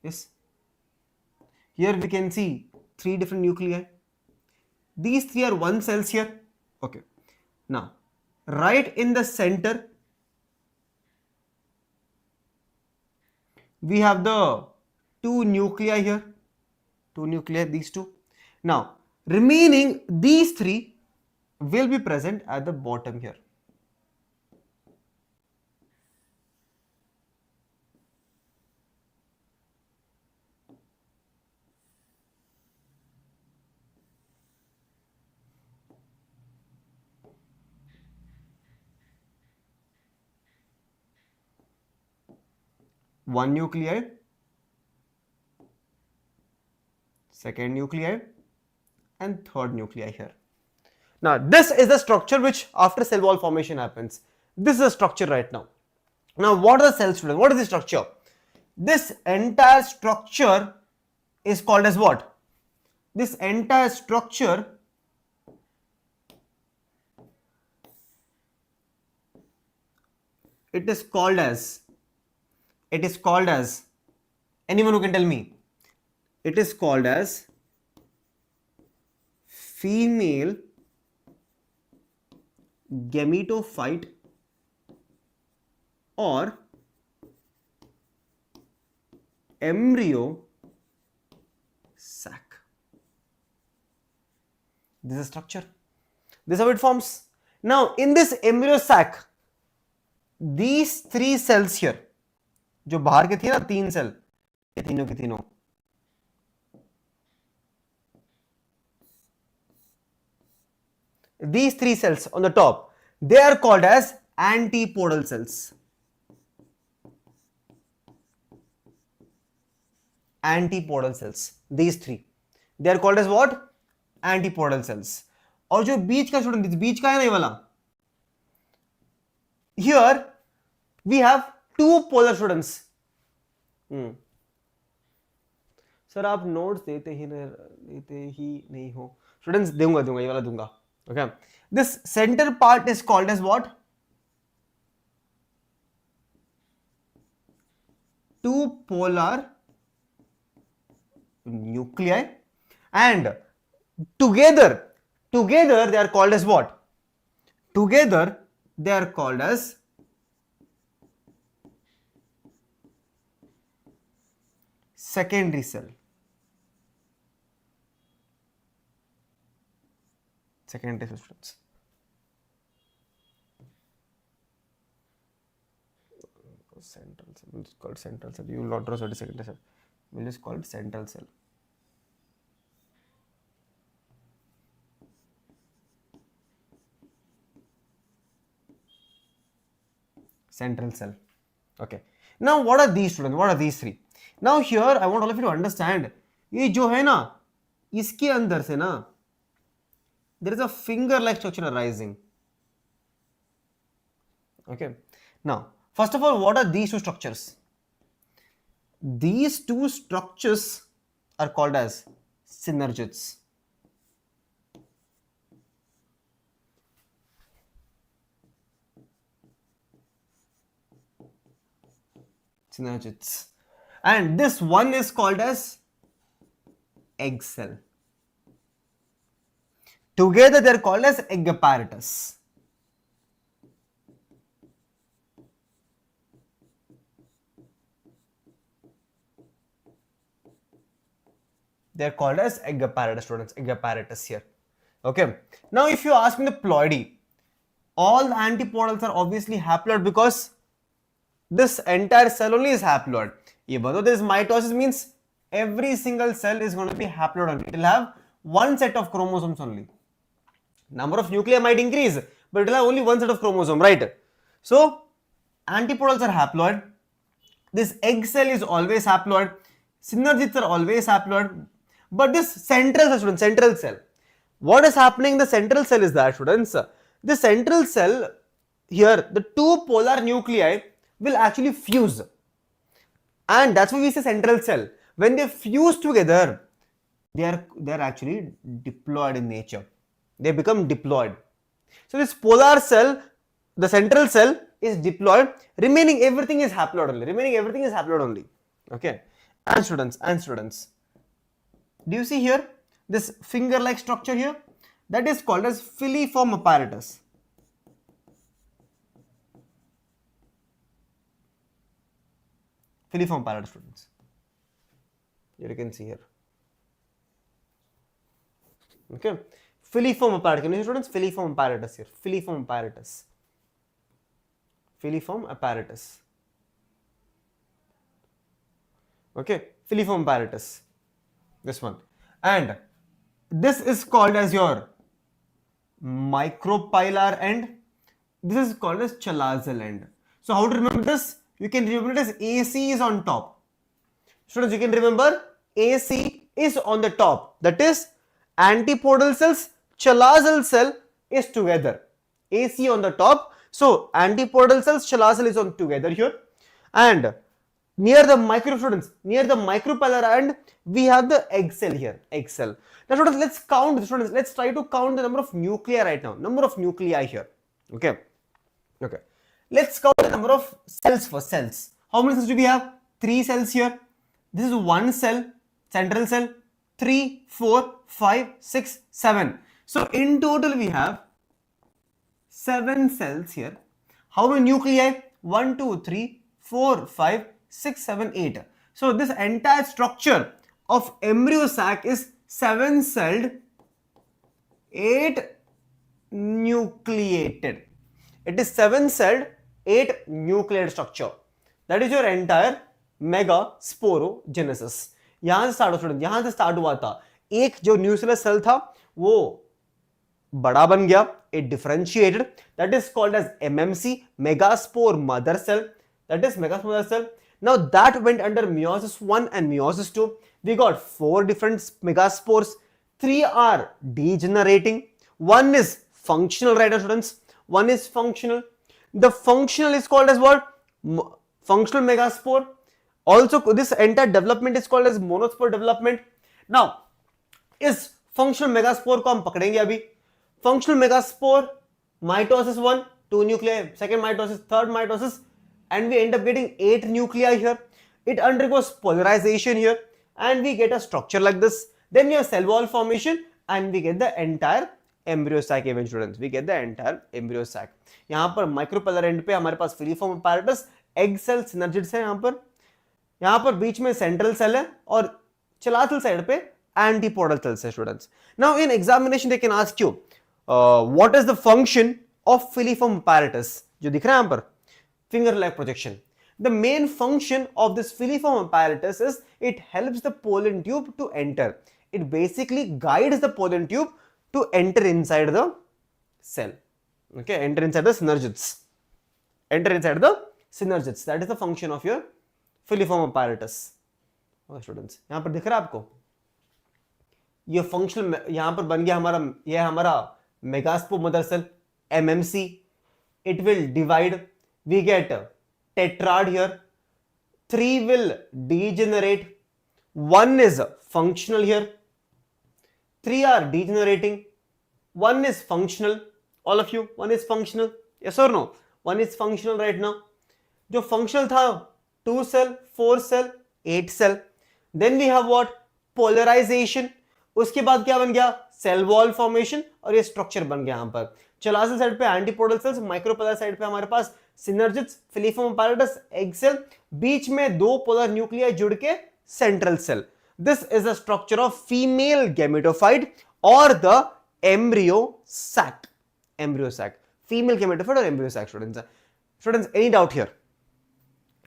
Yes. Here we can see 3 different nuclei. These 3 are one cells here. Okay. Now, right in the center, we have the 2 nuclei here. 2 nuclei, these 2. Now, remaining these 3 will be present at the bottom here. One nuclei, second nuclei, and third nuclei here. Now, this is the structure which after cell wall formation happens. This is the structure right now. Now, what are the cells, students? What is the structure? This entire structure is called as what? This entire structure it is called as, anyone who can tell me, it is called as female gametophyte or embryo sac. This is a structure. This is how it forms. Now, in this embryo sac, these 3 cells here, जो बाहर के थे ना 3 cell, ये तीनों के तीनों, these 3 cells on the top, they are called as antipodal cells. Antipodal cells, these 3, they are called as what? Antipodal cells. और जो बीच का स्टूडेंट, बीच का है ना ये वाला, here we have 2 polar students. Sir आप नोट्स देते ही नहीं हो. स्टूडेंट्स दूंगा ये वाला दूंगा. Okay, this center part is called as what? 2 polar nuclei, and together they are called as what? Together they are called as secondary cell. Secondary cell, students. Central cell. We'll just call it central cell. You will not draw secondary cell. We'll just call it central cell. Central cell. Okay. Now, what are these, students? What are these 3? Now, here I want all of you to understand. ये जो है ना, इसके अंदर से ना, there is a finger-like structure arising. Okay. Now, first of all, what are these 2 structures? These 2 structures are called as synergids. Synergids. And this one is called as egg cell. Together they are called as egg apparatus. They are called as egg apparatus, students. Egg apparatus here. Okay. Now, if you ask me the ploidy, all the antipodals are obviously haploid because this entire cell only is haploid. Even though this mitosis means every single cell is going to be haploid only. It will have one set of chromosomes only. Number of nuclei might increase, but it will have only one set of chromosome, right? So, antipodals are haploid. This egg cell is always haploid. Synergids are always haploid. But this central cell, students, central cell. What is happening in the central cell is that, students, the central cell here, the 2 polar nuclei will actually fuse. And that's why we say central cell. When they fuse together, they are actually diploid in nature. They become diploid. So this polar cell, the central cell is diploid, remaining everything is haploid only. Okay. And students, do you see here this finger like structure here? That is called as filiform apparatus. Filiform apparatus, students. Here you can see here. Okay, filiform apparatus. Can you see, students? Filiform apparatus here. Filiform apparatus. Filiform apparatus. Okay, filiform apparatus. This one. And this is called as your micropylar end. This is called as chalazal end. So how to remember this? You can remember it as AC is on top. Students, you can remember AC is on the top. That is antipodal cells, chalazal cell is together. AC on the top. So antipodal cells, chalazal is on together here. And near the micropylar end, we have the egg cell here. Egg cell. Now students, let's count. Students, let's try to count the number of nuclei right now. Number of nuclei here. Okay. Okay. Let's count the number of cells first. Cells. How many cells do we have? 3 cells here. This is 1 cell, central cell. 3, 4, 5, 6, 7. So in total we have 7 cells here. How many nuclei? 1, 2, 3, 4, 5, 6, 7, 8. So this entire structure of embryo sac is 7-celled, 8 nucleated. It is 7-celled, 8 nucleated structure. That is your entire megasporogenesis. यहां से start student, यहां से start हुआ था. एक जो nuclear cell था वो बड़ा बन गया, it differentiated, that is called as MMC, megaspore mother cell. That is megaspore mother cell. Now that went under meiosis 1 and meiosis 2. We got 4 different megaspores. 3 are degenerating. 1 is functional, right students? 1 is functional. The functional is called as what? Functional megaspore. Also, this entire development is called as monospore development. Now, इस functional megaspore को हम पकड़ेंगे अभी. Functional megaspore, mitosis 1, 2 nuclei, second mitosis, third mitosis, and we end up getting 8 nuclei here. It undergoes polarization here, and we get a structure like this. Then we have cell wall formation, and we get the entire embryo sac event, students. We get the entire embryo sac. यहाँ पर micropylar end पे हमारे पास filiform apparatus, egg cell synergids है यहाँ पर बीच में central cell है और chalazal side पे antipodal cells है, students. Now in examination they can ask you what is the function of filiform apparatus? जो दिख रहा है यहाँ पर finger like projection. The main function of this filiform apparatus is it helps the pollen tube to enter. It basically guides the pollen tube to enter inside the cell. Okay, enter inside the synergids. Enter inside the synergids. That is the function of your filiform apparatus. Okay, students. यहाँ पर दिख रहा है आपको? ये functional यहाँ पर बन गया हमारा, ये हमारा megaspore mother cell MMC. It will divide. We get tetrad here. 3 will degenerate. 1 is functional here. 3 are degenerating. 1 is functional. All of you, 1 is functional. Yes or no? 1 is functional right now. जो functional था 2 cell, 4 cell, 8 cell. Then we have what? Polarization. उसके बाद क्या बन गया? Cell wall formation और ये structure बन गया यहाँ पर. Chalazal side पे antipodal cells, micropylar side पे हमारे पास synergids, filiform apparatus, egg cell. बीच में 2 polar nuclei जुड़ के central cell. This is a structure of female gametophyte or the embryo sac. Embryo sac. Female gametophyte or embryo sac, students. Students, any doubt here?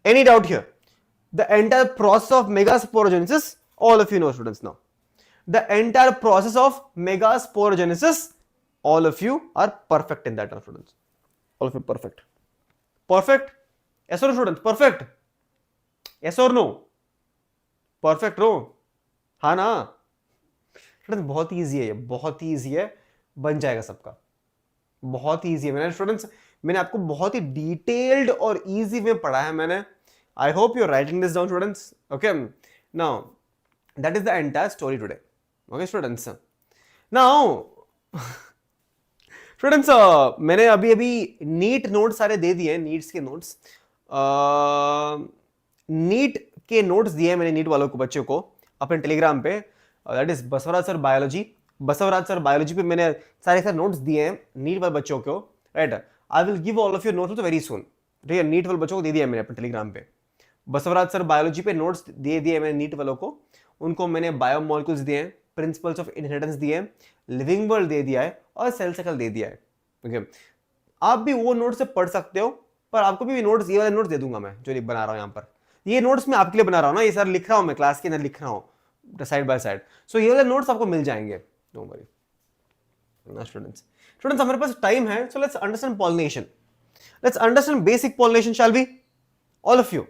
Any doubt here? The entire process of megasporogenesis, all of you know, students, now. The entire process of megasporogenesis, all of you are perfect in that, students. All of you perfect. Perfect? Yes or no, students? Perfect? Yes or no? Perfect, no? हाँ ना? Students बहुत easy है, ये बहुत ही easy है, बन जाएगा सबका. बहुत ही ईजी है. मैंने आपको बहुत ही डिटेल्ड और ईजी में पढ़ा है मैंने. I hope you are writing this down, students. Okay, now that is the entire story today. Okay students, now students मैंने अभी नीट नोट्स सारे दे दिए हैं. नीट्स के नोट्स, नीट के नोट्स दिए मैंने नीट वालों को, बच्चों को अपने टेलीग्राम पे. That is Basavaraj sir biology. Basavaraj sir biology पे मैंने सारे नोट्स दिए हैं नीट वाले बच्चों को, right. I will give all of your notes very soon, ठीक है। नीट वाले बच्चों को दे दिया मैंने अपने टेलीग्राम पे। बसवराज सर बायोलॉजी पे नोट्स दे दिए मैंने नीट वालों को, उनको मैंने बायोमोलिक्यूल्स दिए हैं, प्रिंसिपल्स ऑफ इनहेरिटेंस दिए हैं, लिविंग वर्ल्ड दे दिया है और सेल साइकिल दे दिया है, ओके। आप भी वो नोट्स से पढ़ सकते हो, पर आपको भी नोट्स, ये वाले नोट्स दे दूंगा मैं जो बना रहा हूँ यहाँ पर। ये नोट्स मैं आपके लिए बना रहा हूँ ना, ये सर लिख रहा हूँ मैं क्लास के अंदर लिख रहा हूँ साइड बाय साइड, सो ये वाले नोट्स आपको मिल जाएंगे, डोंट वरी। स्टूडेंट्स हमारे पास टाइम है, so let's understand pollination, let's understand basic pollination, shall we, all of you.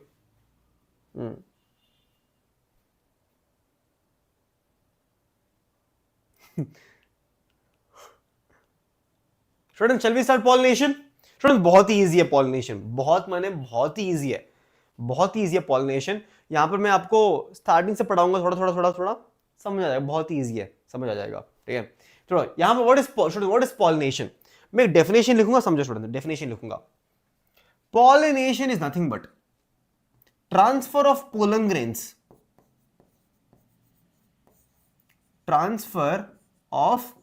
Student shall we start pollination. Student बहुत ही इजी है पॉलिनेशन, बहुत माने बहुत ही इजी है, बहुत ही इजी है पॉलिनेशन। यहां पर मैं आपको स्टार्टिंग से पढ़ाऊंगा, थोड़ा थोड़ा थोड़ा थोड़ा समझ आ जाएगा, बहुत ही इजी है, समझ आ जाएगा, ठीक है। चलो यहां पर व्हाट इज पॉलिनेशन, मैं एक डेफिनेशन लिखूंगा, समझो स्टूडेंट, डेफिनेशन लिखूंगा। Pollination is nothing but transfer of pollen grains, transfer of,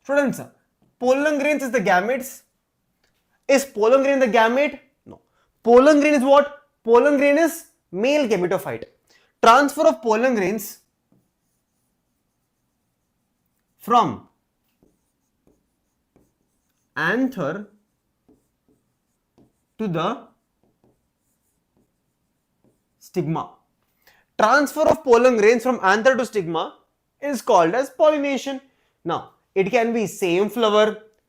students, pollen grains is the gametes. Is pollen grain the gamete? No. Pollen grain is what? Pollen grain is male gametophyte. Transfer of pollen grains from anther to the stigma. Transfer of pollen grains from anther to stigma is called as pollination. Now, it can be same flower,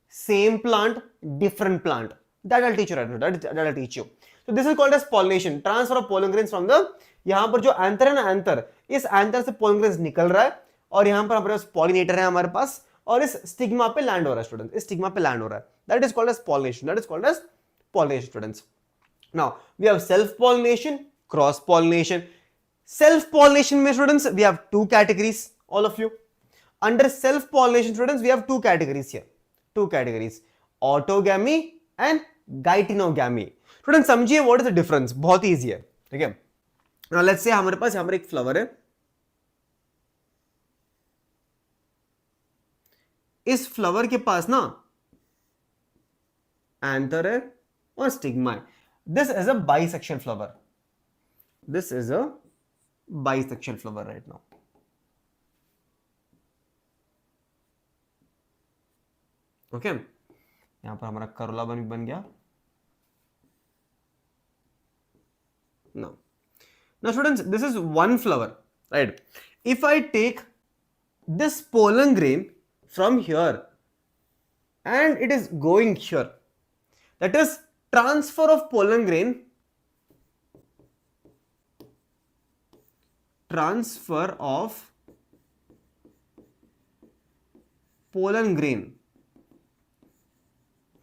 same plant, different plant. That I'll teach you right now. That I'll teach you. So this is called as pollination. Transfer of pollen grains from the, यहाँ पर जो anther है ना, anther, इस anther से pollen grains निकल रहा है और यहाँ पर हमारे पास pollinator है हमारे पास, और इस stigma पे land हो रहा है स्टूडेंट, इस stigma पे land हो रहा है. That is called as pollination. That is called as pollination, students. Now we have self pollination, cross pollination. Self pollination में students we have two categories, all of you. Under self pollination students we have two categories here, two categories, autogamy and gytinogamy. Students समझिए what is the difference, बहुत easy है, ठीक है। Now let's say हमारे पास यहाँ पर एक flower है, इस फ्लावर के पास ना एंथर है और स्टिग्मा है। This is a bisexual flower, this is a bisexual flower right now. Okay, यहां पर हमारा करोला बन गया। now students, this is one flower, right? If I take this pollen grain from here and it is going here, that is transfer of pollen grain, transfer of pollen grain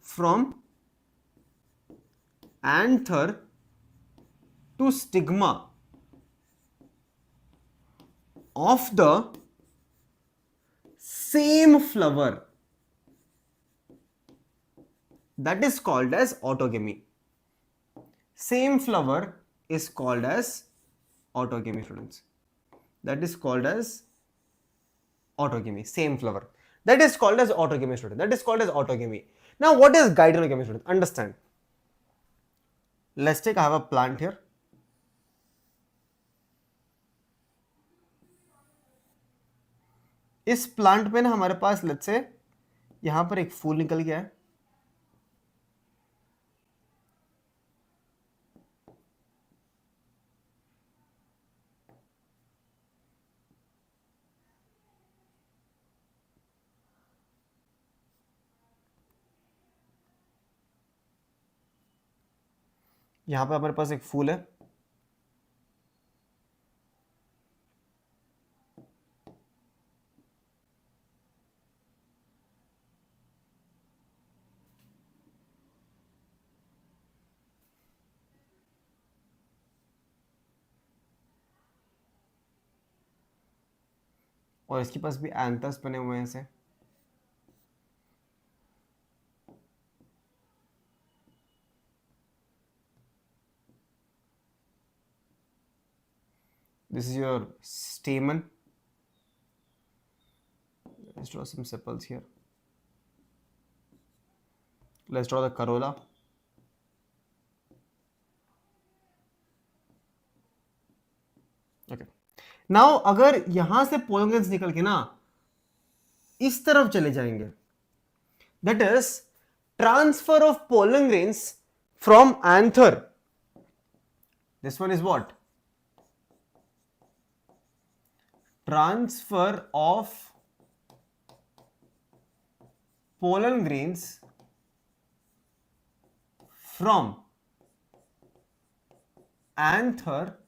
from anther to stigma of the same flower, that is called as autogamy. Same flower is called as autogamy, students. That is called as autogamy. Same flower, that is called as autogamy, student. That is called as autogamy. Now what is gytinogamy, student? Understand. Let's take, I have a plant here. इस plant पे ना हमारे पास let's say यहां पर एक फूल निकल गया है, यहां पे हमारे पास एक फूल है, और इसके पास भी एंथर्स बने हुए हैं ऐसे। This is your stamen. Let's draw some sepals here. Let's draw the corolla. Okay. Now अगर यहां से pollen grains निकल के ना इस तरफ चले जाएंगे, that is transfer of pollen grains from anther. This one is what? Transfer of pollen grains from anther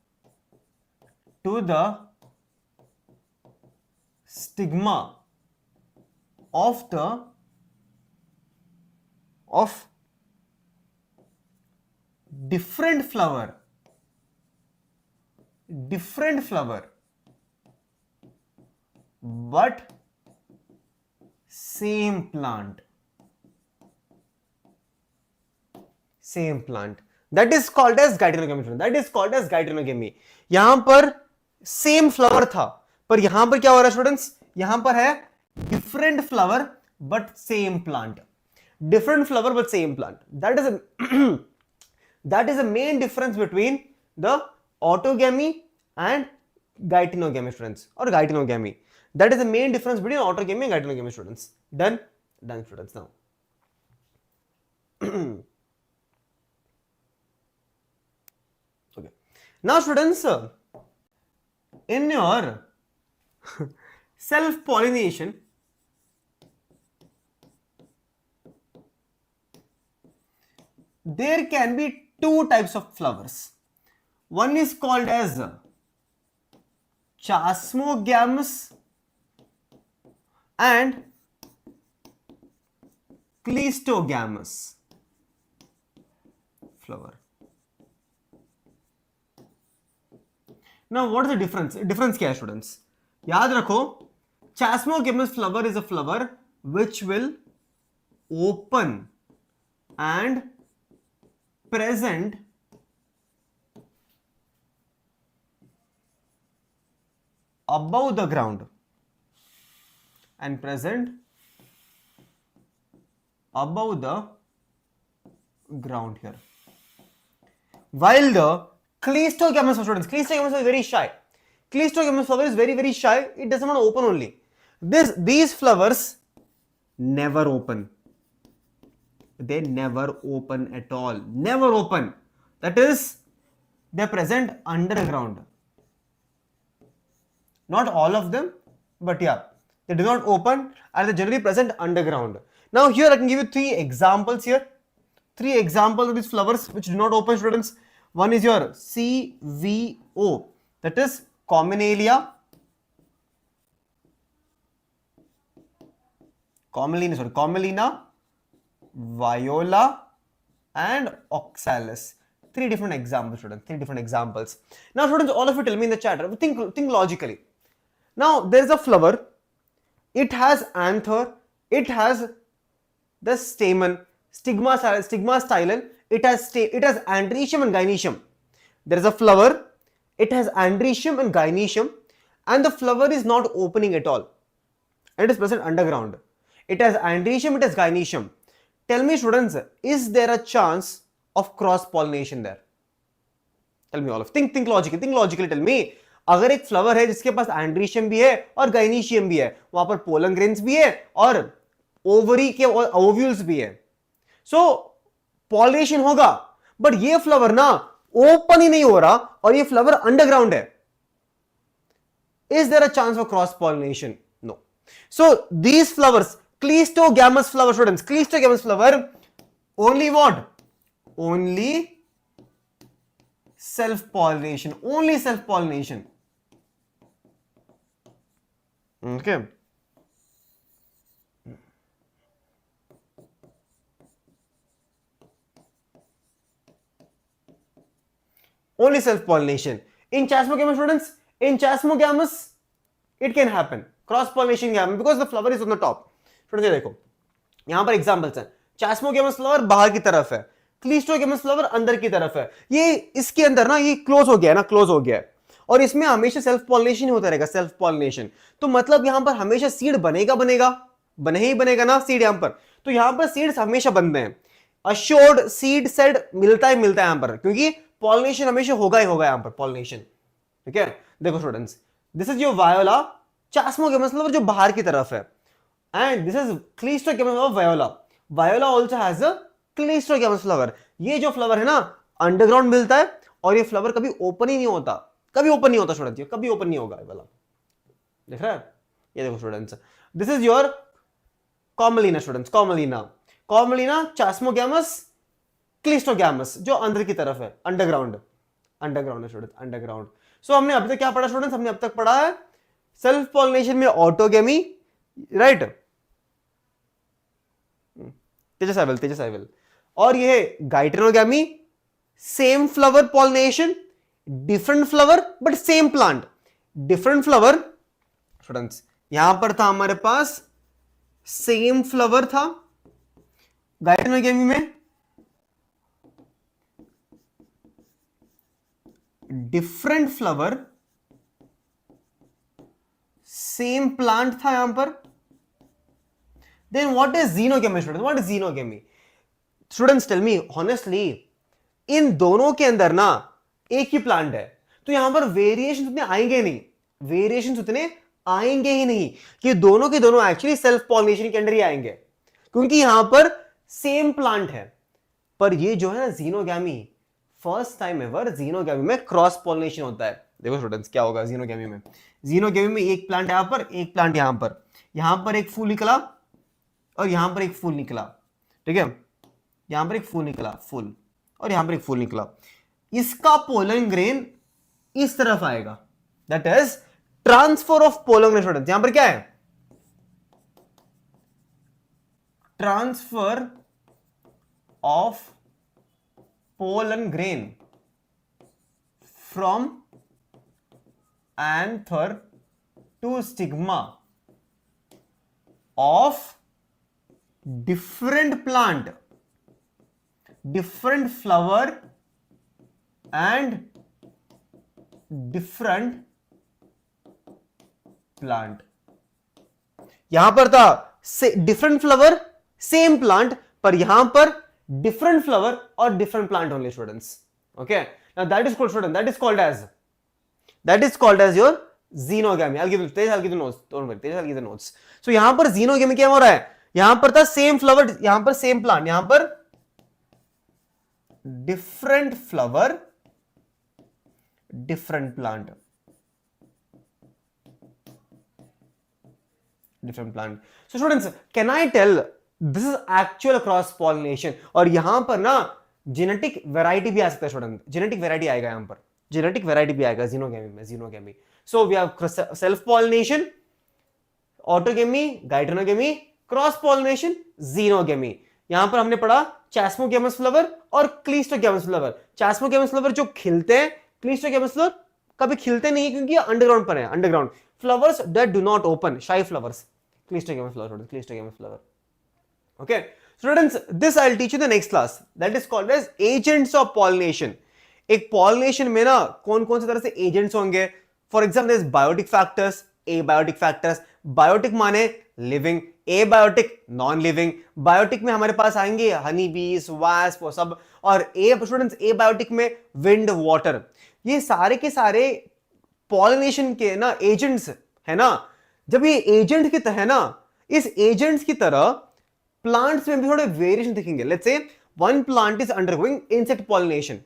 to the stigma of different flower but same plant. That is called as gytenogamy. That is called as gytenogamy. यहां पर same flower था, पर यहां पर क्या हो रहा है स्टूडेंट्स? यहां पर है different flower but same plant. Different flower but same plant. That is a main difference between the autogamy and gytenogamy, students, or gytenogamy. That is the main difference between autogamy and gytenogamy, students. Done students. Now okay, now students, in your self pollination, there can be two types of flowers. One is called as chasmogamous and cleistogamous flower. Now what is the difference? Difference क्या है students? याद रखो, chasmogamous flower is a flower which will open and present above the ground and present above the ground here. While the cleistogamous students, cleistogamous is very shy. Cleistogamous flower is very shy. It doesn't want to open only. These flowers never open. They never open at all. Never open. That is, they are present underground. Not all of them, but yeah, they do not open and they generally present underground. Now here I can give you three examples here. Three examples of these flowers which do not open, students. One is your CVO, that is Commelia, Commelina, Viola and Oxalis. Three different examples, students. Three different examples. Now, students, all of you tell me in the chat. Think logically. Now, there is a flower. It has anther. It has the stamen, stigma stylon. It has andrecium and gynoecium. There is a flower. It has andrecium and gynoecium, and the flower is not opening at all. And it is present underground. It has andrecium. It has gynoecium. Tell me, students, is there a chance of cross pollination there? Tell me all of. Think logically. Tell me. अगर एक flower है जिसके पास androecium भी है और gynoecium भी है, वहां पर पोलन ग्रेन्स भी है और ओवरी के ओव्यूल्स भी है, सो पॉलिनेशन होगा. बट ये फ्लावर ना ओपन ही नहीं हो रहा और ये फ्लावर अंडरग्राउंड है. Is there a chance for cross pollination? No. So these flowers, cleistogamous flower, students, cleistogamous flower, only what? Only self-pollination. Only self-pollination. Okay. Only self-pollination. In Chasmogamous, students, in Chasmogamous, it can happen. Cross-pollination can happen because the flower is on the top. थोड़ा देखो, यहां पर examples हैं. Chasmogamous flower बाहर की तरफ है, क्लीस्टोगेमस flower अंदर की तरफ है. ये इसके अंदर ना ये क्लोज हो गया है ना, क्लोज हो गया है. और इसमें हमेशा सेल्फ पॉलिनेशन होता रहेगा, सेल्फ पॉलिनेशन। तो मतलब यहां पर हमेशा सीड बनेगा बने ही बनेगा ना सीड यहां पर। तो यहां पर सीड्स हमेशा बनते हैं, अश्योर्ड सीड सेड मिलता है यहां पर, क्योंकि पॉलिनेशन हमेशा होगा ही होगा यहां पर पॉलिनेशन। ठीक है, देखो students, this is your Viola, chasmogamous flower जो बाहर की तरफ है, and this is cleistogamous of Viola. Viola also has a cleistogamous flower. ये जो फ्लावर है ना अंडरग्राउंड मिलता है, और ये फ्लावर कभी ओपन ही नहीं होता, कभी ओपन नहीं होता स्टूडेंट्स, कभी ओपन नहीं होगा ये वाला, देख रहा है? ये देखो students, this is your Commelina students, Commelina chasmogamous cleistogamous जो अंदर की तरफ है, अंडरग्राउंड है स्टूडेंट्स, अंडरग्राउंड। सो हमने अभी तक क्या पढ़ा स्टूडेंट्स? हमने अब तक पढ़ा है सेल्फ पॉलिनेशन में autogamy, right, Tejas I will, और ये geitonogamy, same flower pollination, different flower but same plant, different flower students. यहां पर था हमारे पास सेम फ्लावर था गाइटेनोगेमी में, डिफरेंट फ्लावर, सेम प्लांट था यहां पर। Then what is xenogamy students? What is xenogamy students? Tell me honestly, इन दोनों के अंदर ना एक ही प्लांट है, तो यहां पर वेरिएशन उतने आएंगे नहीं, वेरिएशन उतने आएंगे ही नहीं, कि दोनों के दोनों एक्चुअली सेल्फ पॉलिनेशन के अंदर ही आएंगे, क्योंकि यहां पर सेम प्लांट है। पर ये जो है ना xenogamy, first time ever xenogamy में क्रॉस पॉलिनेशन होता है। देखो स्टूडेंट्स क्या होगा जीनोगेमी में? जीनोगेमी में एक प्लांट यहां पर, एक प्लांट यहां पर एक फूल निकला, और यहां पर एक फूल निकला, ठीक है, यहां पर एक फूल निकला, फूल, और यहां पर एक फूल निकला। इसका पोलन ग्रेन इस तरफ आएगा, that is transfer of pollen grain students. यहां पर क्या है? Transfer of pollen grain from anther to stigma of different plant, different flower and different plant। यहां पर था डिफरेंट फ्लावर सेम प्लांट, पर यहां पर different flower or different plant only students, okay? Now that is called student, that is called as your xenogamy। I'll give the notes, don't worry, I'll give the notes। So यहां पर xenogamy क्या हो रहा है? यहां पर था same flower, यहां पर same plant, यहां पर different flower different plant, different plant। So students, can I tell this is actual cross pollination? और यहां पर ना जेनेटिक वैरायटी भी आ सकता है स्टूडेंट, जेनेटिक वैरायटी आएगा यहां पर, जेनेटिक वैरायटी भी आएगा जीनोगेमी में, xenogamy. So we have self pollination, autogamy, geitonogamy, cross pollination, xenogamy. यहां पर हमने पढ़ा चास्मोगेमस फ्लावर और क्लीस्टोगेमस फ्लावर। चास्मोगेमस फ्लावर जो खिलते हैं, क्लीस्टोगेमस फ्लावर कभी खिलते नहीं क्योंकि अंडरग्राउंड पर है, underground flowers that do not open, shy flowers, cleistogamous flower, cleistogamous flower. Okay, students, this I'll teach you in the next class. That is called as agents of pollination. एक pollination में ना कौन कौन से तरह से agents होंगे? For example, there's biotic factors, abiotic factors. Biotic माने living, abiotic non-living. Biotic में हमारे पास आएंगे honey bees, wasp और सब, और students abiotic में wind, water. ये सारे के सारे pollination के ना agents है ना। जब ये agent की तरह ना, इस agents की तरह प्लांट्स में भी थोड़े वेरिएशन दिखेंगे। Let's say one plant is undergoing insect pollination,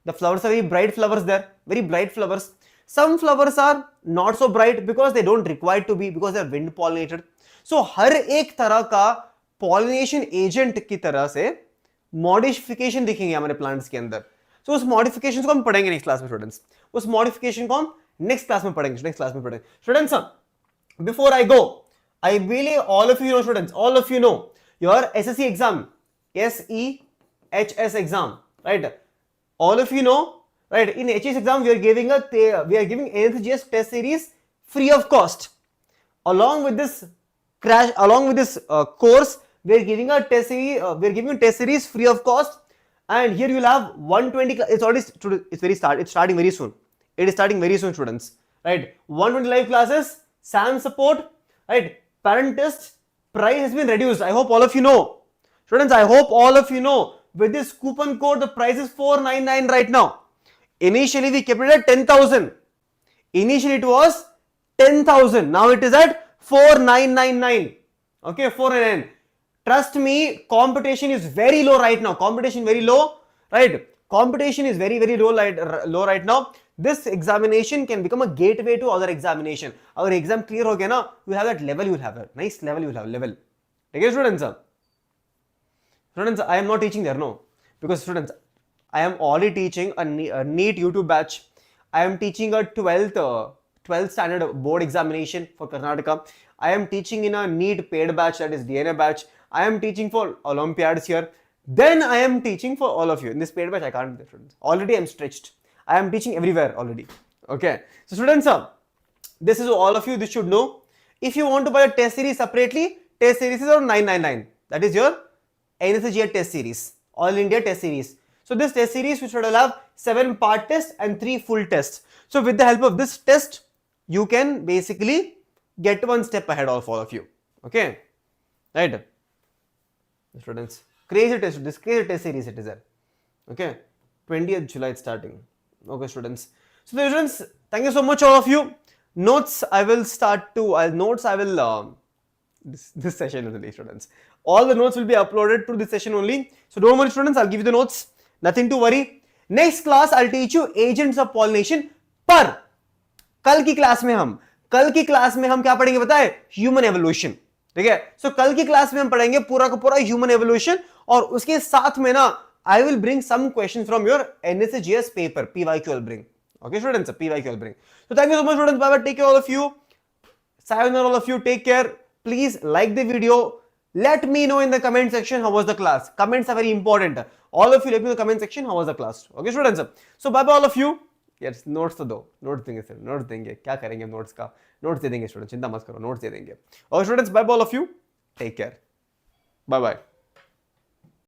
the flowers are very bright flowers there, very bright flowers. Some flowers are not so bright because they don't require to be, because they are wind pollinated. So हर एक तरह का pollination agent की तरह से modification दिखेंगे हमारे plants के अंदर। सो उस मॉडिफिकेशन को हम पढ़ेंगे नेक्स्ट क्लास में स्टूडेंट्स, उस मॉडिफिकेशन को हम नेक्स्ट क्लास में पढ़ेंगे, नेक्स्ट क्लास में पढ़ेंगे students. Before I go, I believe all of you know students, all of you know your SSC exam, SEHS exam, right? All of you know, right? In HS exam, we are giving NSGS test series free of cost. Along with this course, we are giving a test series. We are giving a test series free of cost, and here you will have 120. It's starting very soon. It is starting very soon, students. Right? 120 live classes, SAM support, right? Parent test, price has been reduced. I hope all of you know. Students, I hope all of you know. With this coupon code, the price is 499 right now. Initially, we kept it at 10,000. Initially, it was 10,000. Now it is at 4,999. Okay, 499. Trust me, competition is very low right now. Competition very low, right? Competition is very low right now. This examination can become a gateway to other examination. Agar exam clear ho gaya na, you have that level, you will have a nice level, you will have level. Okay, students? Students, I am not teaching there, no. Because students, I am already teaching a NEET YouTube batch. I am teaching a 12th standard board examination for Karnataka. I am teaching in a NEET paid batch, that is DNA batch. I am teaching for Olympiads here. Then I am teaching for all of you. In this paid batch, I can't do students. Already I am stretched. I am teaching everywhere already. Okay. So students, this is all of you, this should know. If you want to buy a test series separately, test series is around 999. That is your NSGA test series, All India test series. So this test series which will have 7 part tests and 3 full tests. So with the help of this test, you can basically get one step ahead of all of you. Okay, right? Students, crazy test. This crazy test series it is there. Okay, 20th July it's starting. Okay, students. So the students, thank you so much all of you. Notes I will start to. Notes I will. This session only, students. All the notes will be uploaded to this session only. So don't worry, students. I'll give you the notes. Nothing to worry. Next class I'll teach you agents of pollination. पर कल की class में हम क्या पढ़ेंगे पता है? Human evolution. ठीक है? सो कल की क्लास में हम पढ़ेंगे पूरा का पूरा ह्यूमन एवोल्यूशन और उसके साथ में ना I will bring some questions from your NSGS paper. PYQ will bring. Okay, students? PYQ will bring. So thank you so much, students. Bye bye. Take care, all of you. Sayonara, all of you. Take care. Please like the video. Let me know in the comment section how was the class. Comments are very important. All of you let me know in the comment section how was the class. Okay, students? So bye bye, all of you. Yes, notes तो दो. Notes देंगे sir. Notes देंगे. क्या करेंगे notes का? Notes दे देंगे students. चिंता मत करो. Notes दे देंगे. Okay, students. Bye bye, all of you. Take care. Bye bye.